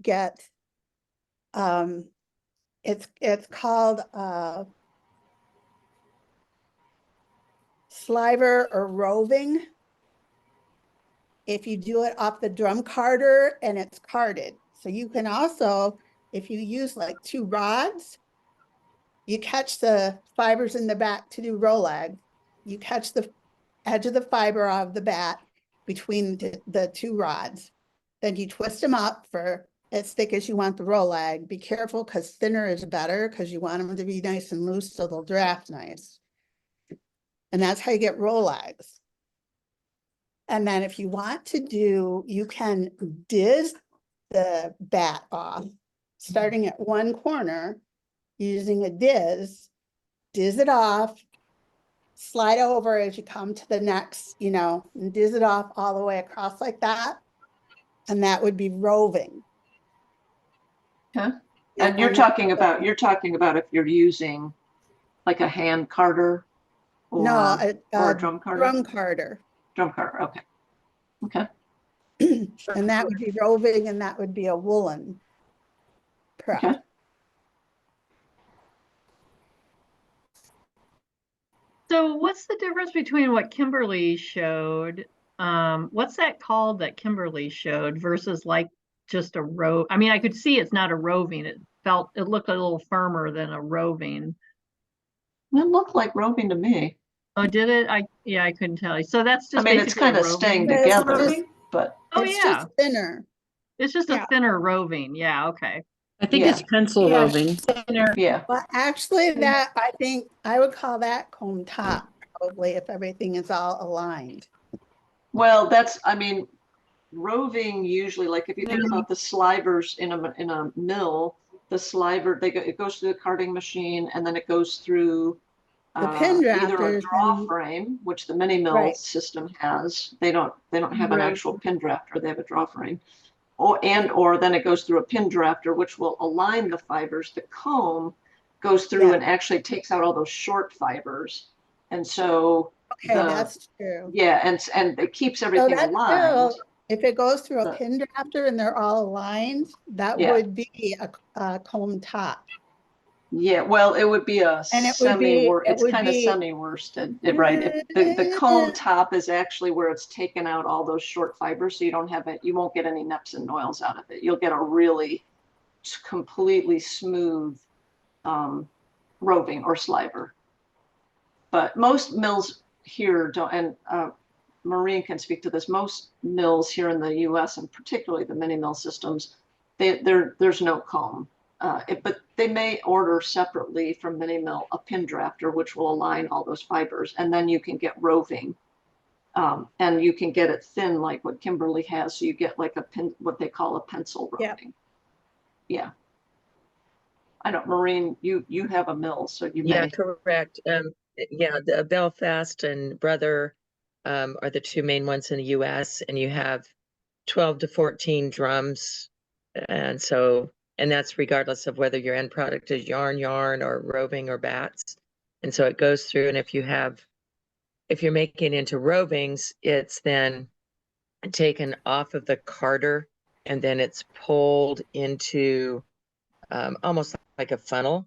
get, it's called sliver or roving. If you do it off the drum carder and it's carded. So you can also, if you use like 2 rods, you catch the fibers in the back to do rolag. You catch the edge of the fiber of the bat between the 2 rods. Then you twist them up for as thick as you want the rolag. Be careful because thinner is better because you want them to be nice and loose so they'll draft nice. And that's how you get rolags. And then if you want to do, you can diz the bat off, starting at one corner, using a diz it off, slide over as you come to the next, and diz it off all the way across like that. And that would be roving. Okay. And you're talking about if you're using like a hand carder or, no, or a drum carder? Drum carder. Drum carder, okay. Okay. And that would be roving, and that would be a woolen prep. Okay. So what's the difference between what Kimberly showed? What's that called that Kimberly showed versus like just a row? I mean, I could see it's not a roving. It looked a little firmer than a roving. It looked like roving to me. Oh, did it? I couldn't tell you. So that's just it's kind of staying together, but oh it's yeah, just thinner. it's just a thinner roving. Yeah, okay. I think it's pencil roving. Thinner. Yeah. Well, actually, that I think I would call that comb top, probably, if everything is all aligned. Well, roving usually, like if you think about the slivers in a mill, the sliver it goes through the carding machine, and then it goes through the pin either a drafters draw frame, which the mini mill system has. They don't have an actual pin drafter. They have a draw frame. Or then it goes through a pin drafter, which will align the fibers. The comb goes through and actually takes out all those short fibers. And so that's true. Yeah, and it keeps everything aligned. If it goes through a pin drafter and they're all aligned, that would be a comb top. Yeah, well, it would be it's kind of semi-worsted, right? The comb top is actually where it's taken out all those short fibers, so you won't get any neps and noils out of it. You'll get a really completely smooth roving or sliver. But most mills here don't, and Maureen can speak to this, most mills here in the US, and particularly the mini mill systems, there's no comb. But they may order separately from mini mill a pin drafter, which will align all those fibers, and then you can get roving. And you can get it thin like what Kimberly has, so you get like a pin, what they call a pencil roving. Yeah. I don't, Maureen, you have a mill, so you Yeah, may. correct. Yeah, the Belfast and Brother are the two main ones in the US, and you have 12 to 14 drums. And so, and that's regardless of whether your end product is yarn or roving or bats. And so it goes through, and if you're making into rovings, it's then taken off of the carder, and then it's pulled into almost like a funnel,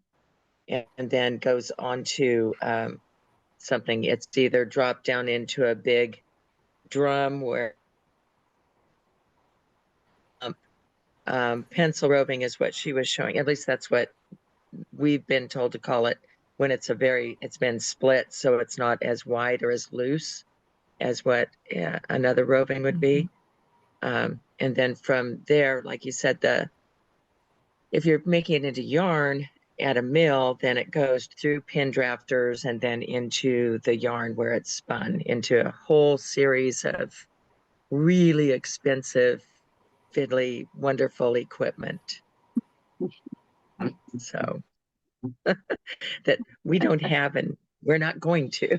and then goes onto something. It's either dropped down into a big drum where pencil roving is what she was showing. At least that's what we've been told to call it, when it's been split, so it's not as wide or as loose as what another roving would be. And then from there, like you said, if you're making it into yarn at a mill, then it goes through pin drafters and then into the yarn where it's spun into a whole series of really expensive, fiddly, wonderful equipment. So that we don't have, and we're not going to.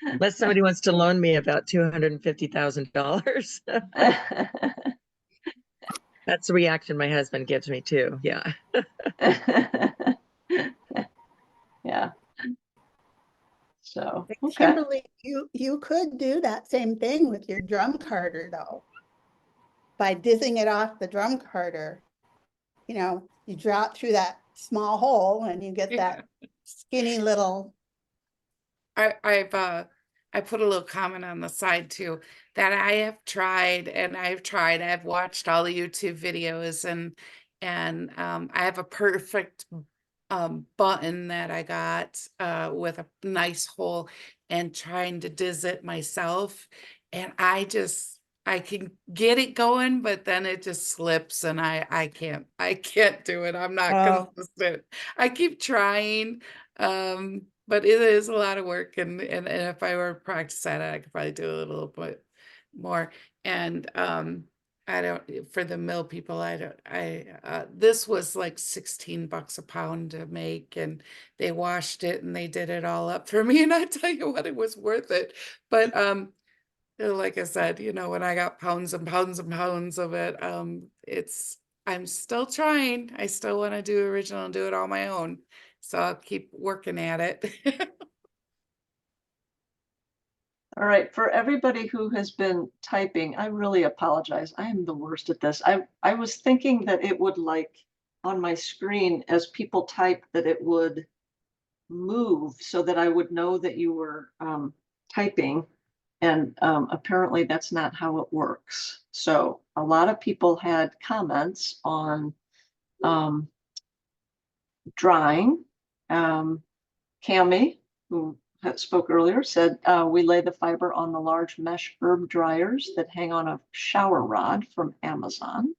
Unless somebody wants to loan me about $250,000. That's the reaction my husband gives me too. Yeah. Yeah. So, But okay. Kimberly, you could do that same thing with your drum carder though. By dizzing it off the drum carder, you drop through that small hole and you get that skinny little. I put a little comment on the side too, that I've watched all the YouTube videos, and I have a perfect button that I got with a nice hole, and trying to diz it myself, and I can get it going, but then it just slips, and I can't do it. I'm not consistent. I keep trying, but it is a lot of work, and if I were to practice at it, I could probably do a little bit more. And I don't, for the mill people, this was like $16 a pound to make, and they washed it and they did it all up for me, and I tell you what, it was worth it. But like I said, when I got pounds and pounds and pounds of it, I'm still trying. I still want to do original and do it on my own. So I'll keep working at it. All right, for everybody who has been typing, I really apologize. I am the worst at this. I was thinking that it would, like, on my screen as people type, that it would move so that I would know that you were typing. And apparently that's not how it works. So a lot of people had comments on drying. Cami, who spoke earlier, said we lay the fiber on the large mesh herb dryers that hang on a shower rod from Amazon.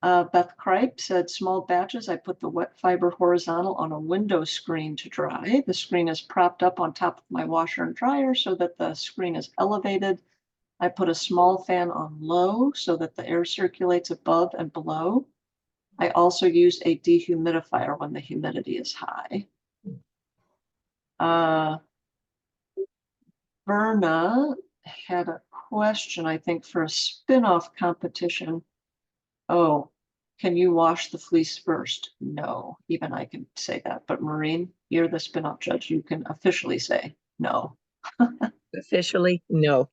Beth Kripe said, small batches, I put the wet fiber horizontal on a window screen to dry. The screen is propped up on top of my washer and dryer so that the screen is elevated. I put a small fan on low so that the air circulates above and below. I also use a dehumidifier when the humidity is high. Verna had a question, I think, for a spin-off competition. Oh, can you wash the fleece first? No, even I can say that. But Maureen, you're the spin-off judge. You can officially say no. Officially, no.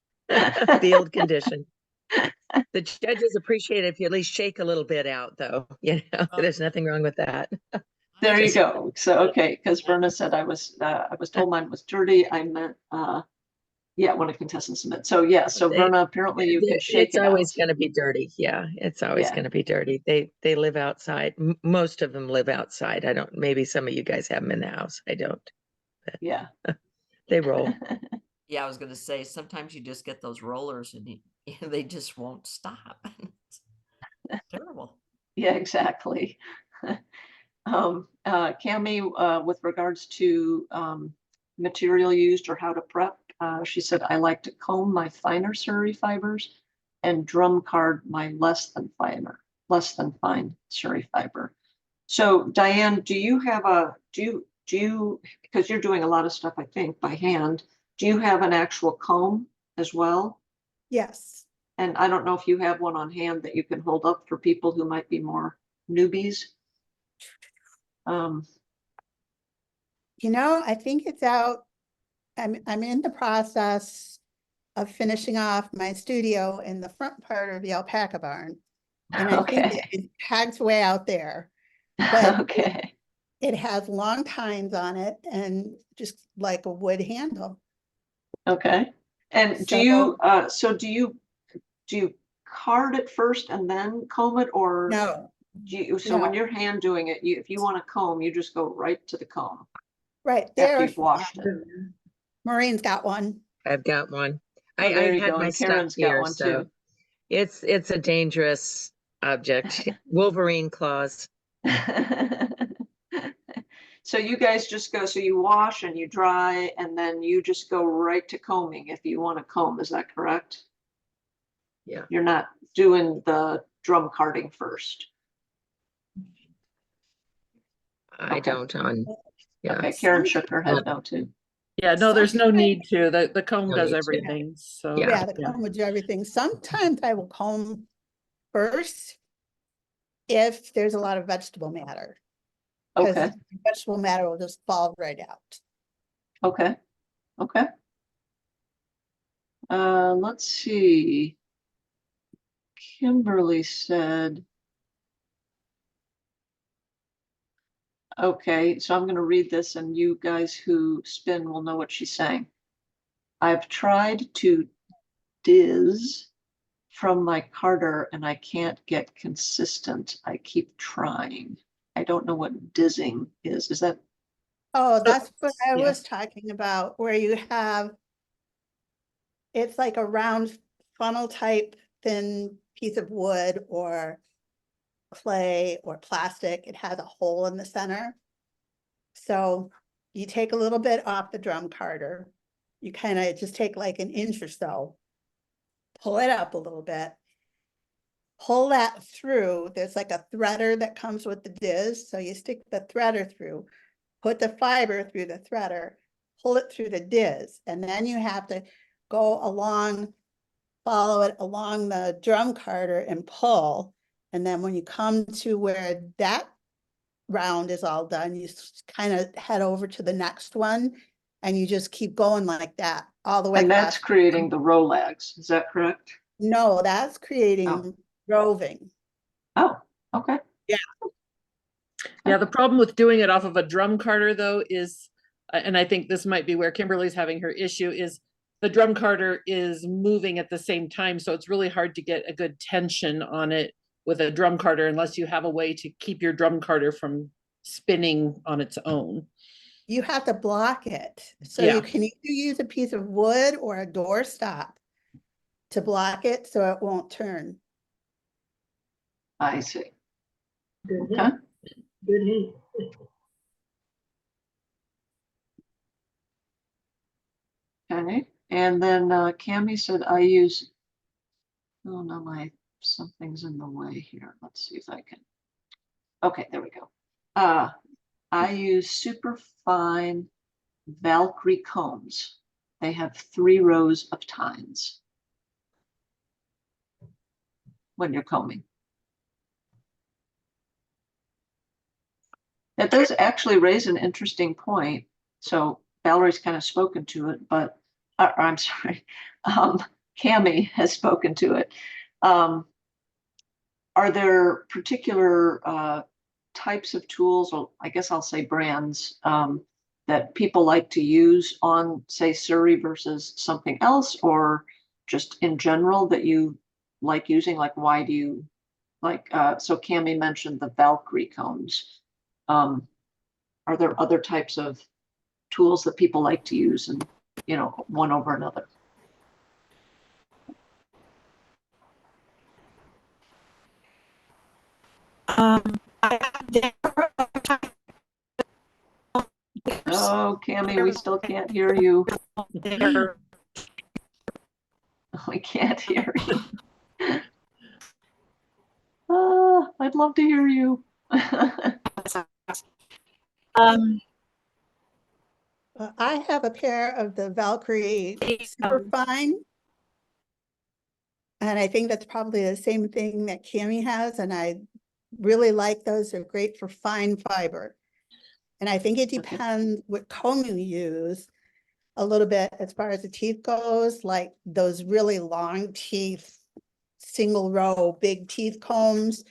Field condition. The judges appreciate it if you at least shake a little bit out, though. There's nothing wrong with that. There you go. So, okay, because Verna said I was told mine was dirty. I meant, Yeah, when a contestant submits. So yeah, so They- Verna, apparently you can shake It's it always out. going to be dirty. Yeah, it's always Yeah. going to be dirty. They live outside. Most of them live outside. I don't, maybe some of you guys have them in the house. I don't. Yeah. They roll. Yeah, I was gonna say, sometimes you just get those rollers and they just won't stop. It's terrible. Yeah, exactly. Cami, with regards to material used or how to prep, she said, I like to comb my finer Suri fibers and drum card my less than fine Suri fiber. So Diane, do you have because you're doing a lot of stuff, I think, by hand, do you have an actual comb as well? Yes. And I don't know if you have one on hand that you can hold up for people who might be more newbies. I think it's out. I'm in the process of finishing off my studio in the front part of the alpaca barn. And I think Okay. it tags way out there, but Okay. it has long tines on it and just like a wood handle. Okay. And do you card it first and then comb it, or No, so when no. you're hand doing it, if you want to comb, you just go right to the comb Right after there. you've washed it. Maureen's got one. I've got one. Oh, there I you had go. my And stuff Karen's got here, one so too. it's a dangerous object. Wolverine claws. So you guys just go, so you wash and you dry, and then you just go right to combing if you want to comb, is that correct? Yeah. You're not doing the drum carding first. I Okay. don't on, yeah. Okay, Karen shook her head no too. Yeah, no, there's no Sometimes- need to. The comb No does need to. everything. So Yeah. Yeah, the comb would do everything. Sometimes I will comb first if there's a lot of vegetable matter. Because Okay, vegetable matter will just fall right out. okay, okay. Let's see. Kimberly said, okay, so I'm going to read this and you guys who spin will know what she's saying. I've tried to diz from my carder and I can't get consistent. I keep trying. I don't know what dizzing is. Is that? Oh, that's what I Yeah. was talking about, where you have, it's like a round funnel type thin piece of wood or clay or plastic. It has a hole in the center. So you take a little bit off the drum carder. You kind of just take like an inch or so, pull it up a little bit, pull that through. There's like a threader that comes with the diz. So you stick the threader through, put the fiber through the threader, pull it through the diz, and then you have to go along, follow it along the drum carder and pull. And then when you come to where that round is all done, you kind of head over to the next one and you just keep going like that all the way And across. that's creating the Rolex. Is that correct? No, that's creating roving. Oh, okay. yeah, the problem with doing it off of a drum carder though is, and I think this might be where Kimberly's having her issue, is the drum carder is moving at the same time. So it's really hard to get a good tension on it with a drum carder unless you have a way to keep your drum carder from spinning on its own. You have to block it. So Yeah. you can either use a piece of wood or a door stop to block it so it won't turn. I see. Good Okay. hint. Good hint. Okay. And then Cami said I use, oh no, something's in the way here. Let's see if I can. Okay, there we go. I use super fine Valkyrie combs. They have 3 rows of tines when you're combing. That does actually raise an interesting point. So Valerie's kind of spoken to it, but I'm sorry, Cami has spoken to it. Are there particular types of tools, or I guess I'll say brands, that people like to use on, say, Suri versus something else, or just in general that you like using? Like, why do you like, so Cami mentioned the Valkyrie combs. Are there other types of tools that people like to use, and, you know, one over another? Oh, Cami, we still can't hear you. We can't hear you. I'd love to hear you. I have a pair of the Valkyrie Superfine. And I think that's probably the same thing that Cami has, and I really like those. They're great for fine fiber. And I think it depends what comb you use a little bit as far as the teeth goes, like those really long teeth, single row, big teeth combs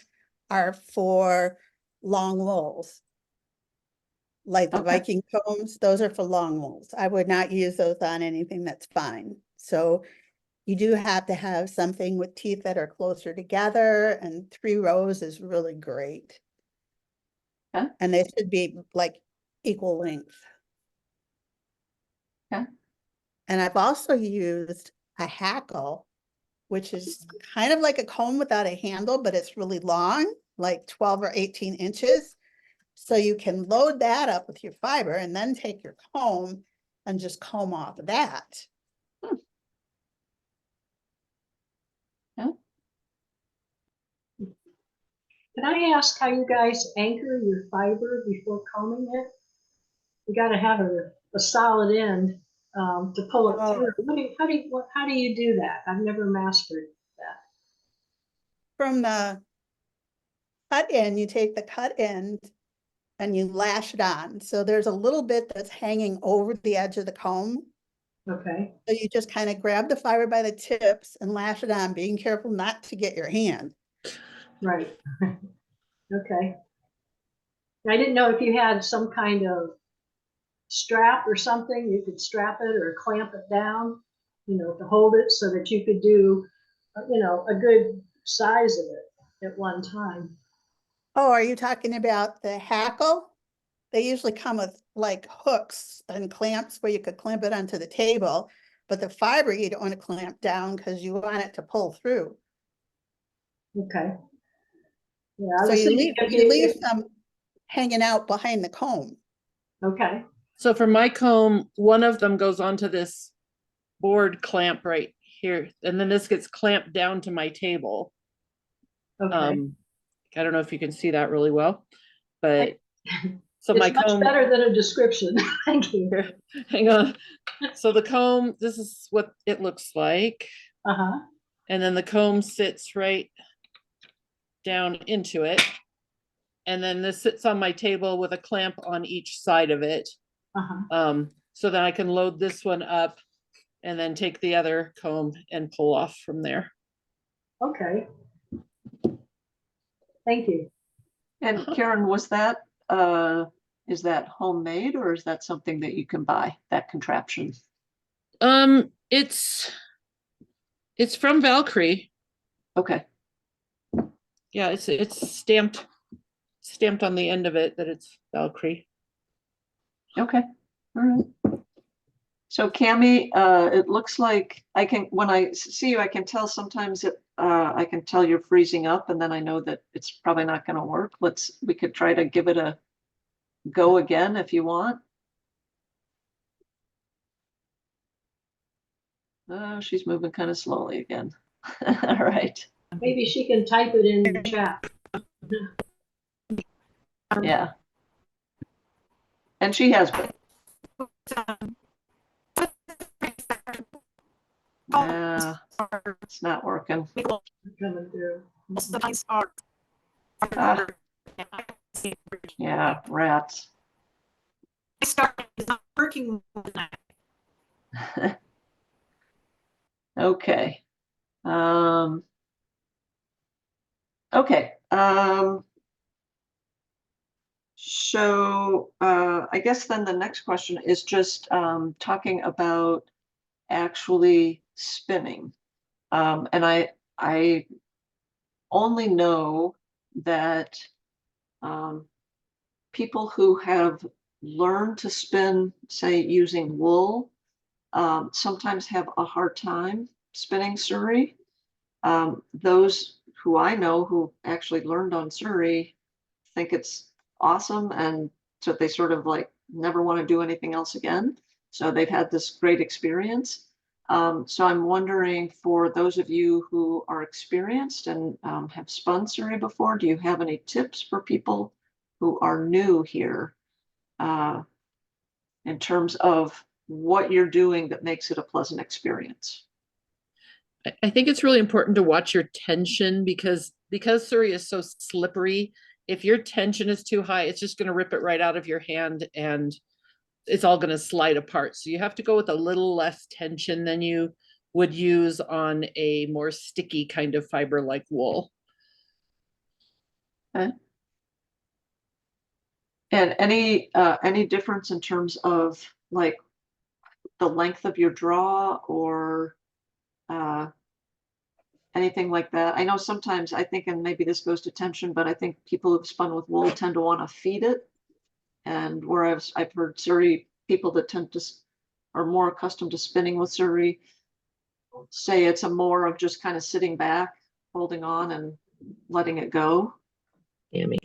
are for long wools. Like the Viking combs, those are for long wools. I would not use those on anything that's fine. So you do have to have something with teeth that are closer together, and 3 rows is really great. Okay. And they should be like equal length. Okay. And I've also used a hackle, which is kind of like a comb without a handle, but it's really long, like 12 or 18 inches. So you can load that up with your fiber and then take your comb and just comb off of that. Can I ask how you guys anchor your fiber before combing it? You got to have a solid end to pull it through. How do you do that? I've never mastered that. From the cut end, you take the cut end and you lash it on. So there's a little bit that's hanging over the edge of the comb. Okay. So you just kind of grab the fiber by the tips and lash it on, being careful not to get your hand. Right. Okay. I didn't know if you had some kind of strap or something, you could strap it or clamp it down, you know, to hold it so that you could do, you know, a good size of it at one time. Oh, are you talking about the hackle? They usually come with like hooks and clamps where you could clamp it onto the table, but the fiber you don't want to clamp down because you want it to pull through. Okay. Yeah, I So was you thinking leave some hanging out behind the comb. Okay. So for my comb, one of them goes onto this board clamp right here, and then this gets clamped down to my table. Okay. I don't know if you can see that really well, but so It's my much comb, better than a description. Thank you. hang on. So the comb, this is what it looks like. Uh-huh. And then the comb sits right down into it. And then this sits on my table with a clamp on each side of it. Uh-huh. So that I can load this one up and then take the other comb and pull off from there. Okay. Thank you. And Karen, was that, is that homemade, or is that something that you can buy, that contraption? It's from Valkyrie. Okay. Yeah, it's stamped on the end of it that it's Valkyrie. Okay. All right. So Cami, it looks like I can, when I see you, I can tell sometimes it, I can tell you're freezing up, and then I know that it's probably not going to work. We could try to give it a go again if you want. She's moving kind of slowly again. All right. Maybe she can type it in the chat. Yeah. And she has been. Yeah, it's not working. Coming through. Ah, yeah, rats. Okay. Okay. So I guess then the next question is just talking about actually spinning. And I only know that people who have learned to spin, say, using wool, sometimes have a hard time spinning Suri. Those who I know who actually learned on Suri think it's awesome, and so they sort of like never want to do anything else again. So they've had this great experience. So I'm wondering, for those of you who are experienced and have spun Suri before, do you have any tips for people who are new here in terms of what you're doing that makes it a pleasant experience? I think it's really important to watch your tension because Suri is so slippery. If your tension is too high, it's just going to rip it right out of your hand and it's all going to slide apart. So you have to go with a little less tension than you would use on a more sticky kind of fiber like wool. Okay. And any difference in terms of like the length of your draw or anything like that? I know sometimes I think, and maybe this goes to tension, but I think people who've spun with wool tend to want to feed it. And whereas I've heard Suri people that tend to are more accustomed to spinning with Suri say it's a more of just kind of sitting back, holding on and letting it go. Yummy.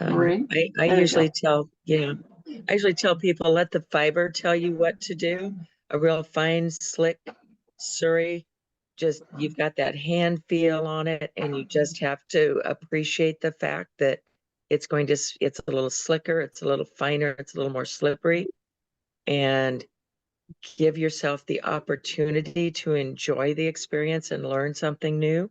Maureen? I There you usually go. tell, I usually tell people, let the fiber tell you what to do. A real fine, slick Suri, just you've got that hand feel on it, and you just have to appreciate the fact that it's a little slicker, it's a little finer, it's a little more slippery, and give yourself the opportunity to enjoy the experience and learn something new.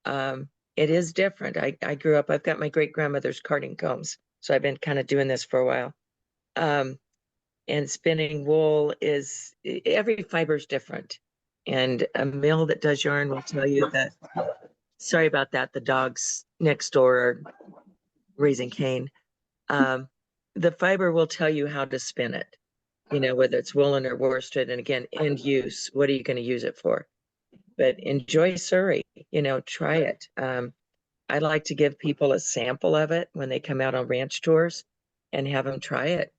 It is different. I grew up, I've got my great grandmother's carding combs, so I've been kind of doing this for a while. And spinning wool is, every fiber is different. And a mill that does yarn will tell you that, sorry about that, the dogs next door are raising Cain. The fiber will tell you how to spin it, whether it's woolen or worsted. And again, end use, what are you going to use it for? But enjoy Suri, try it. I like to give people a sample of it when they come out on ranch tours and have them try it.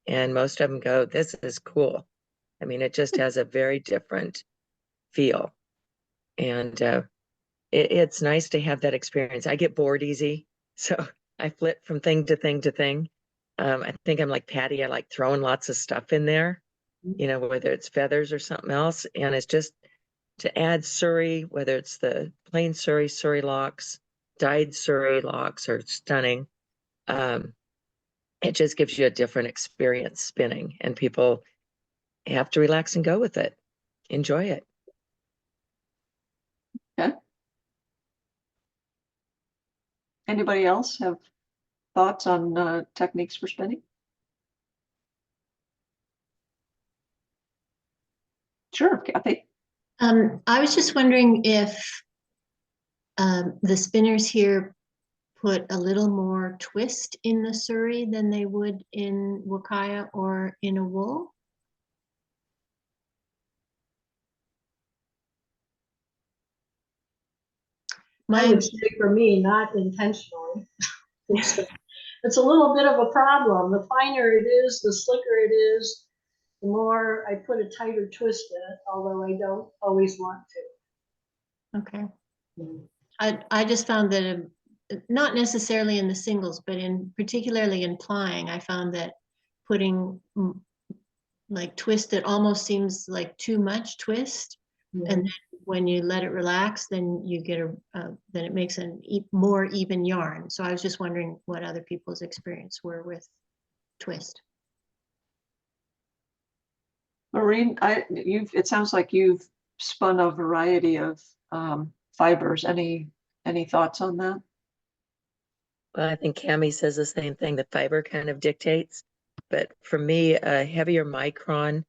And most of them go, this is cool. I mean, it just has a very different feel. And it's nice to have that experience. I get bored easy, so I flip from thing to thing to thing. I think I'm like Patty. I like throwing lots of stuff in there, whether it's feathers or something else. And it's just to add Suri, whether it's the plain Suri, Suri locks, dyed Suri locks are stunning. It just gives you a different experience spinning, and people have to relax and go with it. Enjoy it. Okay. Anybody else have thoughts on techniques for spinning? Sure, Kathy. I was just wondering if the spinners here put a little more twist in the Suri than they would in Wakaya or in a wool. I would say for me, not intentionally. It's a little bit of a problem. The finer it is, the slicker it is, the more I put a tighter twist in it, although I don't always want to. Okay. I just found that not necessarily in the singles, but particularly in plying, I found that putting like twist that almost seems like too much twist, and then when you let it relax, then you get then it makes an more even yarn. So I was just wondering what other people's experience were with twist. Maureen, it sounds like you've spun a variety of fibers. Any thoughts on that? Well, I think Cami says the same thing. The fiber kind of dictates, but for me, a heavier micron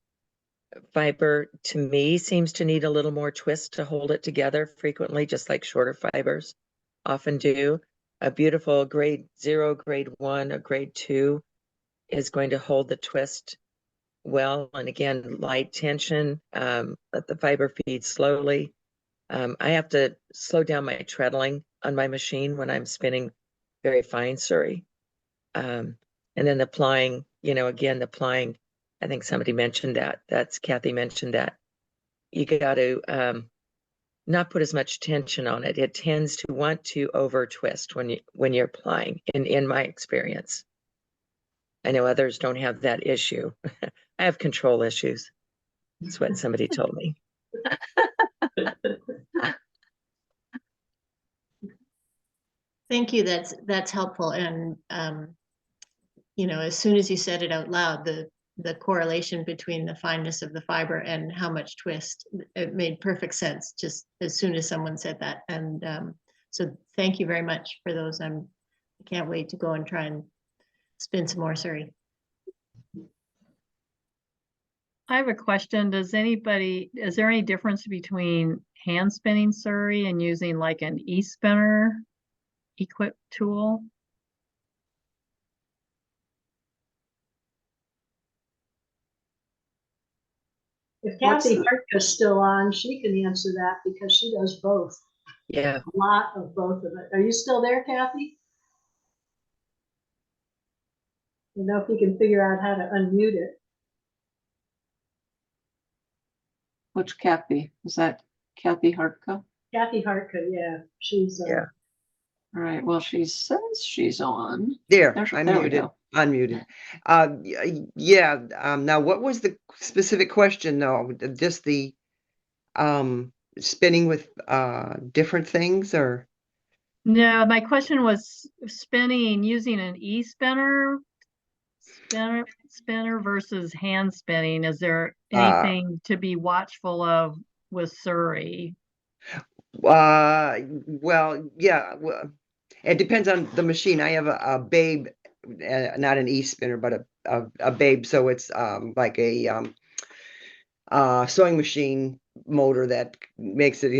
fiber to me seems to need a little more twist to hold it together frequently, just like shorter fibers. often do. A beautiful grade 0, grade 1, or grade 2 is going to hold the twist well. And again, light tension, let the fiber feed slowly. I have to slow down my treadling on my machine when I'm spinning very fine Suri. And then applying, again, applying, I think somebody mentioned that. That's Kathy mentioned that. You got to not put as much tension on it. It tends to want to over twist when you're applying, in my experience. I know others don't have that issue. I have control issues. That's what somebody told me. Thank you. That's helpful. And as soon as you said it out loud, the correlation between the fineness of the fiber and how much twist, it made perfect sense just as soon as someone said that. And so thank you very much for those. I can't wait to go and try and spin some more Suri. I have a question. Is there any difference between hand spinning Suri and using like an e-spinner equip tool? If Kathy Hartka's still on, she can answer that because she does both. Yeah. A lot of both of it. Are you still there, Kathy? If you can figure out how to unmute it. Which Kathy? Is that Kathy Hartka? Kathy Hartka, yeah. She's Yeah. All right. Well, she says she's on. There, I'm there we muted. go. Unmuted. Yeah. Now, what was the specific question, though? Just the spinning with different things, or? No, my question was spinning using an e-spinner spinner versus hand spinning. Is there anything to be watchful of with Suri? Well, yeah. Well, it depends on the machine. I have a Babe, not an e-spinner, but a Babe. So it's like a sewing machine motor that makes it,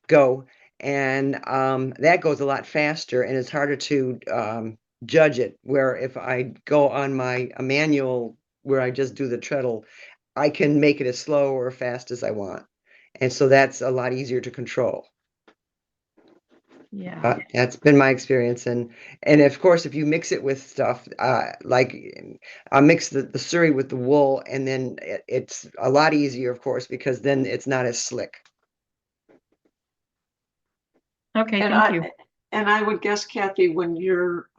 go. And that goes a lot faster, and it's harder to judge it. Where if I go on a manual where I just do the treadle, I can make it as slow or fast as I want. And so that's a lot easier to control. Yeah. That's been my experience. And of course, if you mix it with stuff, like I mix the Suri with the wool, and then it's a lot easier, of course, because then it's not as slick. Okay, And thank you. And I would guess, Kathy, when you're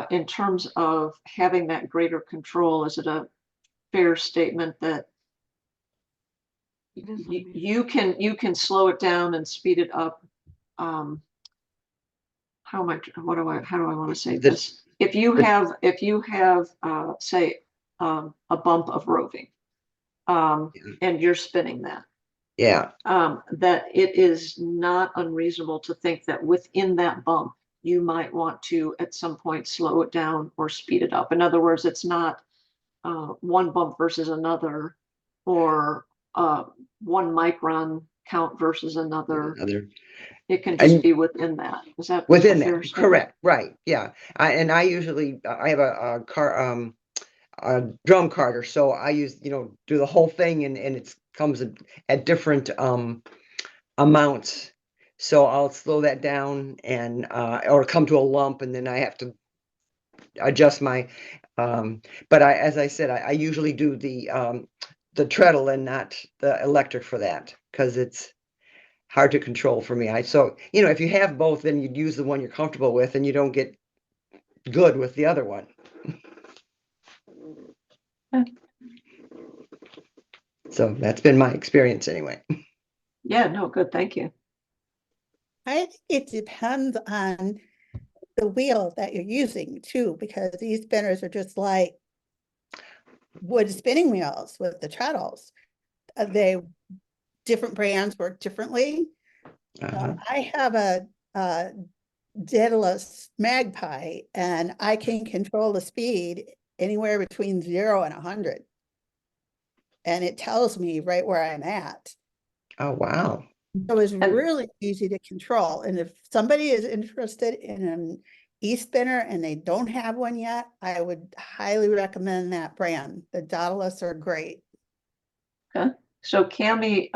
in terms of having that greater control, is it a fair statement that you can slow it down and speed it up? How do I want to say this? If you have say a bump of roving, and you're spinning that, yeah, that it is not unreasonable to think that within that bump you might want to at some point slow it down or speed it up. In other words, it's not one bump versus another, or one micron count versus another. It can just be within that. Is that within a fair that? statement? Correct. Right. Yeah. I usually I have a drum carder, so I use, do the whole thing, and it comes at different amounts. So I'll slow that down and or come to a lump, and then I have to adjust my but as I said, I usually do the treadle and not the electric for that, because it's hard to control for me. So if you have both, then you'd use the one you're comfortable with, and you don't get good with the other one. So that's been my experience anyway. Yeah, no, good. Thank you. I think it depends on the wheel that you're using too, because these spinners are just like wood spinning wheels with the treadles. Different brands work differently. I have a Daedalus Magpie, and I can control the speed anywhere between 0 and 100. And it tells me right where I'm at. Oh, wow. So it's And- really easy to control. And if somebody is interested in an e-spinner and they don't have one yet, I would highly recommend that brand. The Daedalus are great. Okay. So Cami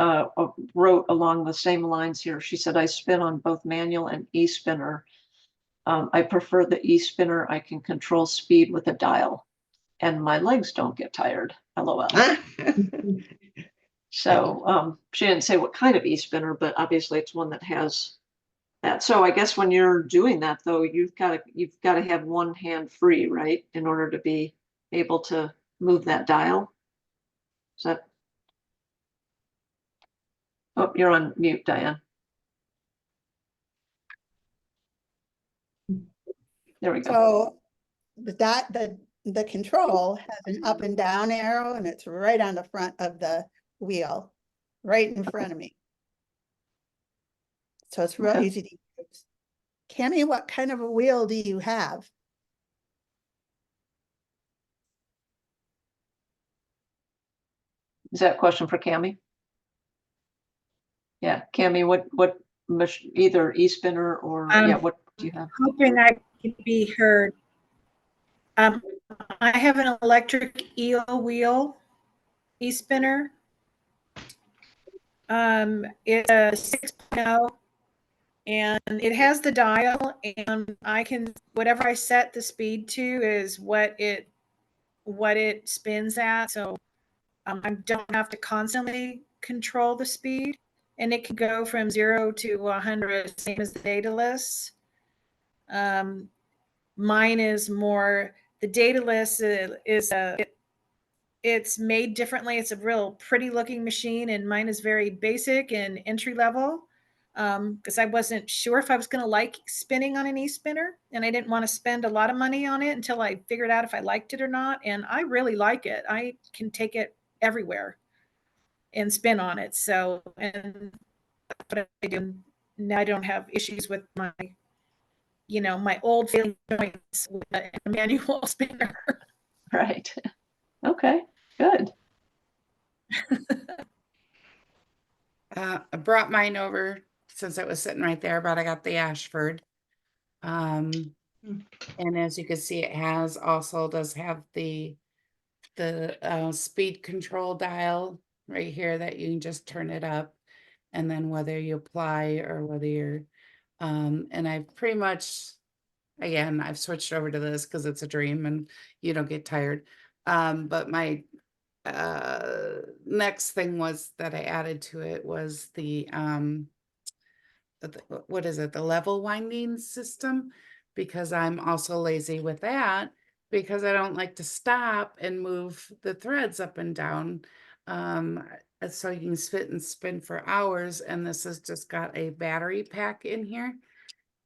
wrote along the same lines here. She said, I spin on both manual and e-spinner. I prefer the e-spinner. I can control speed with a dial and my legs don't get tired. LOL. So she didn't say what kind of e-spinner, but obviously it's one that has that. So I guess when you're doing that though, you've got to have one hand free, right? In order to be able to move that dial. Is that? Oh, you're on mute, Diane. There we go. So the control has an up and down arrow and it's right on the front of the wheel, right in front of me. So it's real Okay. easy to use. Cami, what kind of a wheel do you have? Is that a question for Cami? Yeah, Cami, what either e-spinner or yeah, what do you have? Hoping I could be heard. I have an electric eel wheel e-spinner. It's a 6.0 and it has the dial and I can, whatever I set the speed to is what it spins at. So I don't have to constantly control the speed and it can go from 0 to 100, same as the Daedalus. Mine is more, the Daedalus it's made differently. It's a real pretty looking machine and mine is very basic and entry level. Because I wasn't sure if I was going to like spinning on an e-spinner and I didn't want to spend a lot of money on it until I figured out if I liked it or not. And I really like it. I can take it everywhere and spin on it. So, and what I do now, I don't have issues with my, my old failing joints with a manual spinner. Right. Okay, good. I brought mine over since it was sitting right there, but I got the Ashford. And as you can see, it does have the speed control dial right here that you can just turn it up. And then whether you apply or whether you're, and I've pretty much, again, I've switched over to this because it's a dream and you don't get tired. But my next thing was that I added to it was the what is it, the level winding system, because I'm also lazy with that because I don't like to stop and move the threads up and down. So you can sit and spin for hours, and this has just got a battery pack in here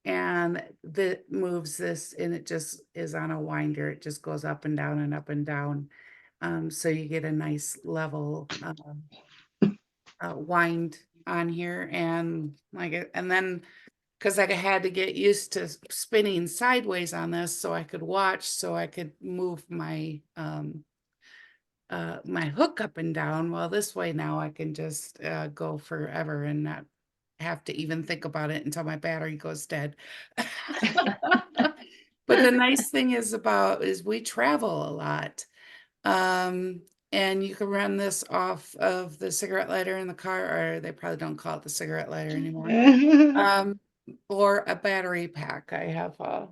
and that moves this, and it just is on a winder. It just goes up and down and up and down. So you get a nice level wind on here, and and then because I had to get used to spinning sideways on this so I could watch, so I could move my my hook up and down. Well, this way now I can just go forever and not have to even think about it until my battery goes dead. But the nice thing is we travel a lot. And you can run this off of the cigarette lighter in the car, or they probably don't call it the cigarette lighter anymore. Or a battery pack. I have a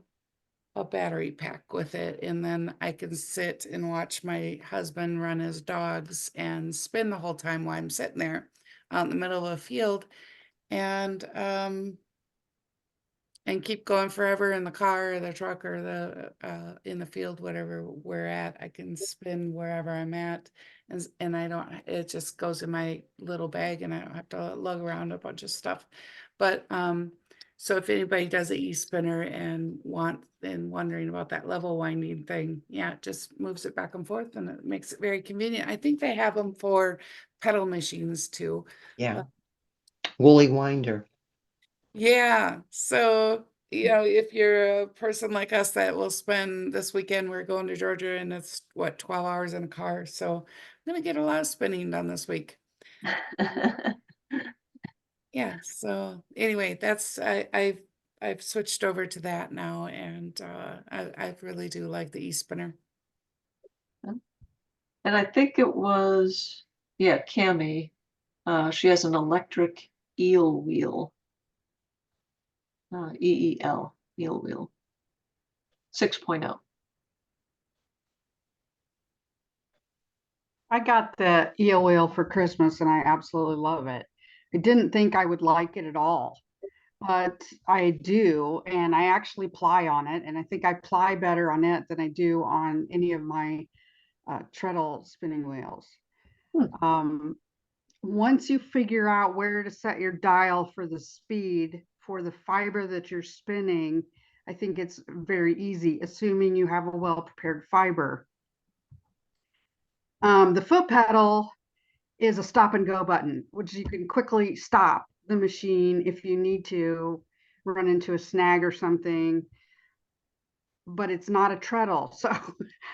battery pack with it, and then I can sit and watch my husband run his dogs and spin the whole time while I'm sitting there out in the middle of a field, and keep going forever in the car or the truck or the in the field, whatever we're at. I can spin wherever I'm at, and I don't, it just goes in my little bag and I don't have to lug around a bunch of stuff. But so if anybody does an e-spinner and wondering about that level winding thing, yeah, it just moves it back and forth and it makes it very convenient. I think they have them for pedal machines too. Yeah. Woolly winder. Yeah. So, if you're a person like us that will spend this weekend, we're going to Georgia and it's 12 hours in a car. So I'm going to get a lot of spinning done this week. Yeah, so anyway, I've switched over to that now, and I really do like the e-spinner. And I think it was, yeah, Cami. She has an electric eel wheel. EEL, eel wheel. 6.0. I got the eel wheel for Christmas and I absolutely love it. I didn't think I would like it at all, but I do, and I actually ply on it, and I think I ply better on it than I do on any of my treadle spinning wheels. Once you figure out where to set your dial for the speed for the fiber that you're spinning, I think it's very easy, assuming you have a well-prepared fiber. The foot pedal is a stop and go button, which you can quickly stop the machine if you need to run into a snag or something. But it's not a treadle, so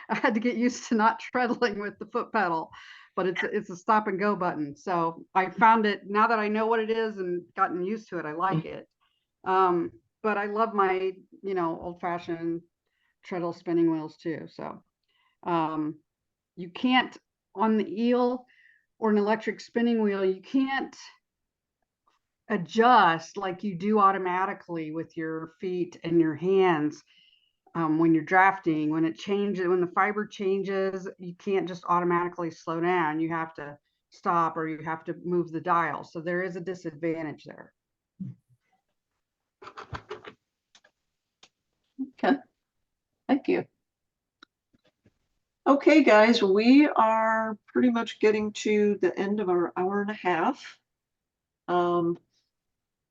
I had to get used to not treadling with the foot pedal. But it's a stop and go button. So I found it, now that I know what it is and gotten used to it, I like it. But I love my, old fashioned treadle spinning wheels too. So you can't, on the eel or an electric spinning wheel, you can't adjust like you do automatically with your feet and your hands. When you're drafting, when it changes, when the fiber changes, you can't just automatically slow down. You have to stop or you have to move the dial. So there is a disadvantage there. Okay, thank you. Okay, guys, we are pretty much getting to the end of our hour and a half.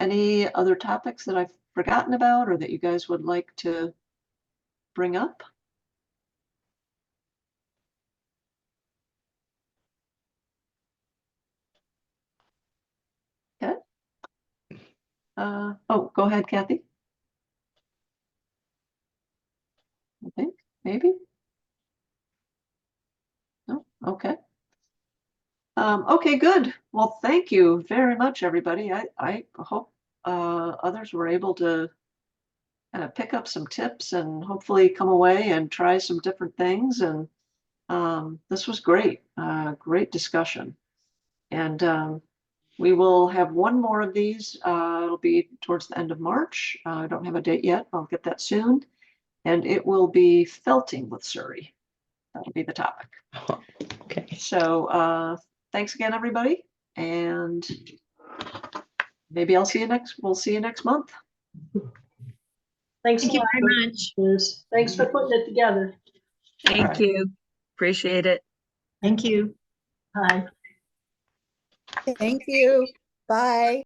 Any other topics that I've forgotten about or that you guys would like to bring up? Okay. Oh, go ahead, Kathy. I think maybe. No, okay. Okay, good. Well, thank you very much, everybody. I hope others were able to kind of pick up some tips and hopefully come away and try some different things. And this was great, great discussion. And we will have one more of these. It'll be towards the end of March. I don't have a date yet. I'll get that soon. And it will be felting with Suri. That'll be the topic. Okay. So thanks again, everybody. And maybe we'll see you next month. Thanks Thank a you lot, very much. Liz. Thanks for putting it together. Thank you. Appreciate it. Thank you. Bye. Thank you. Bye.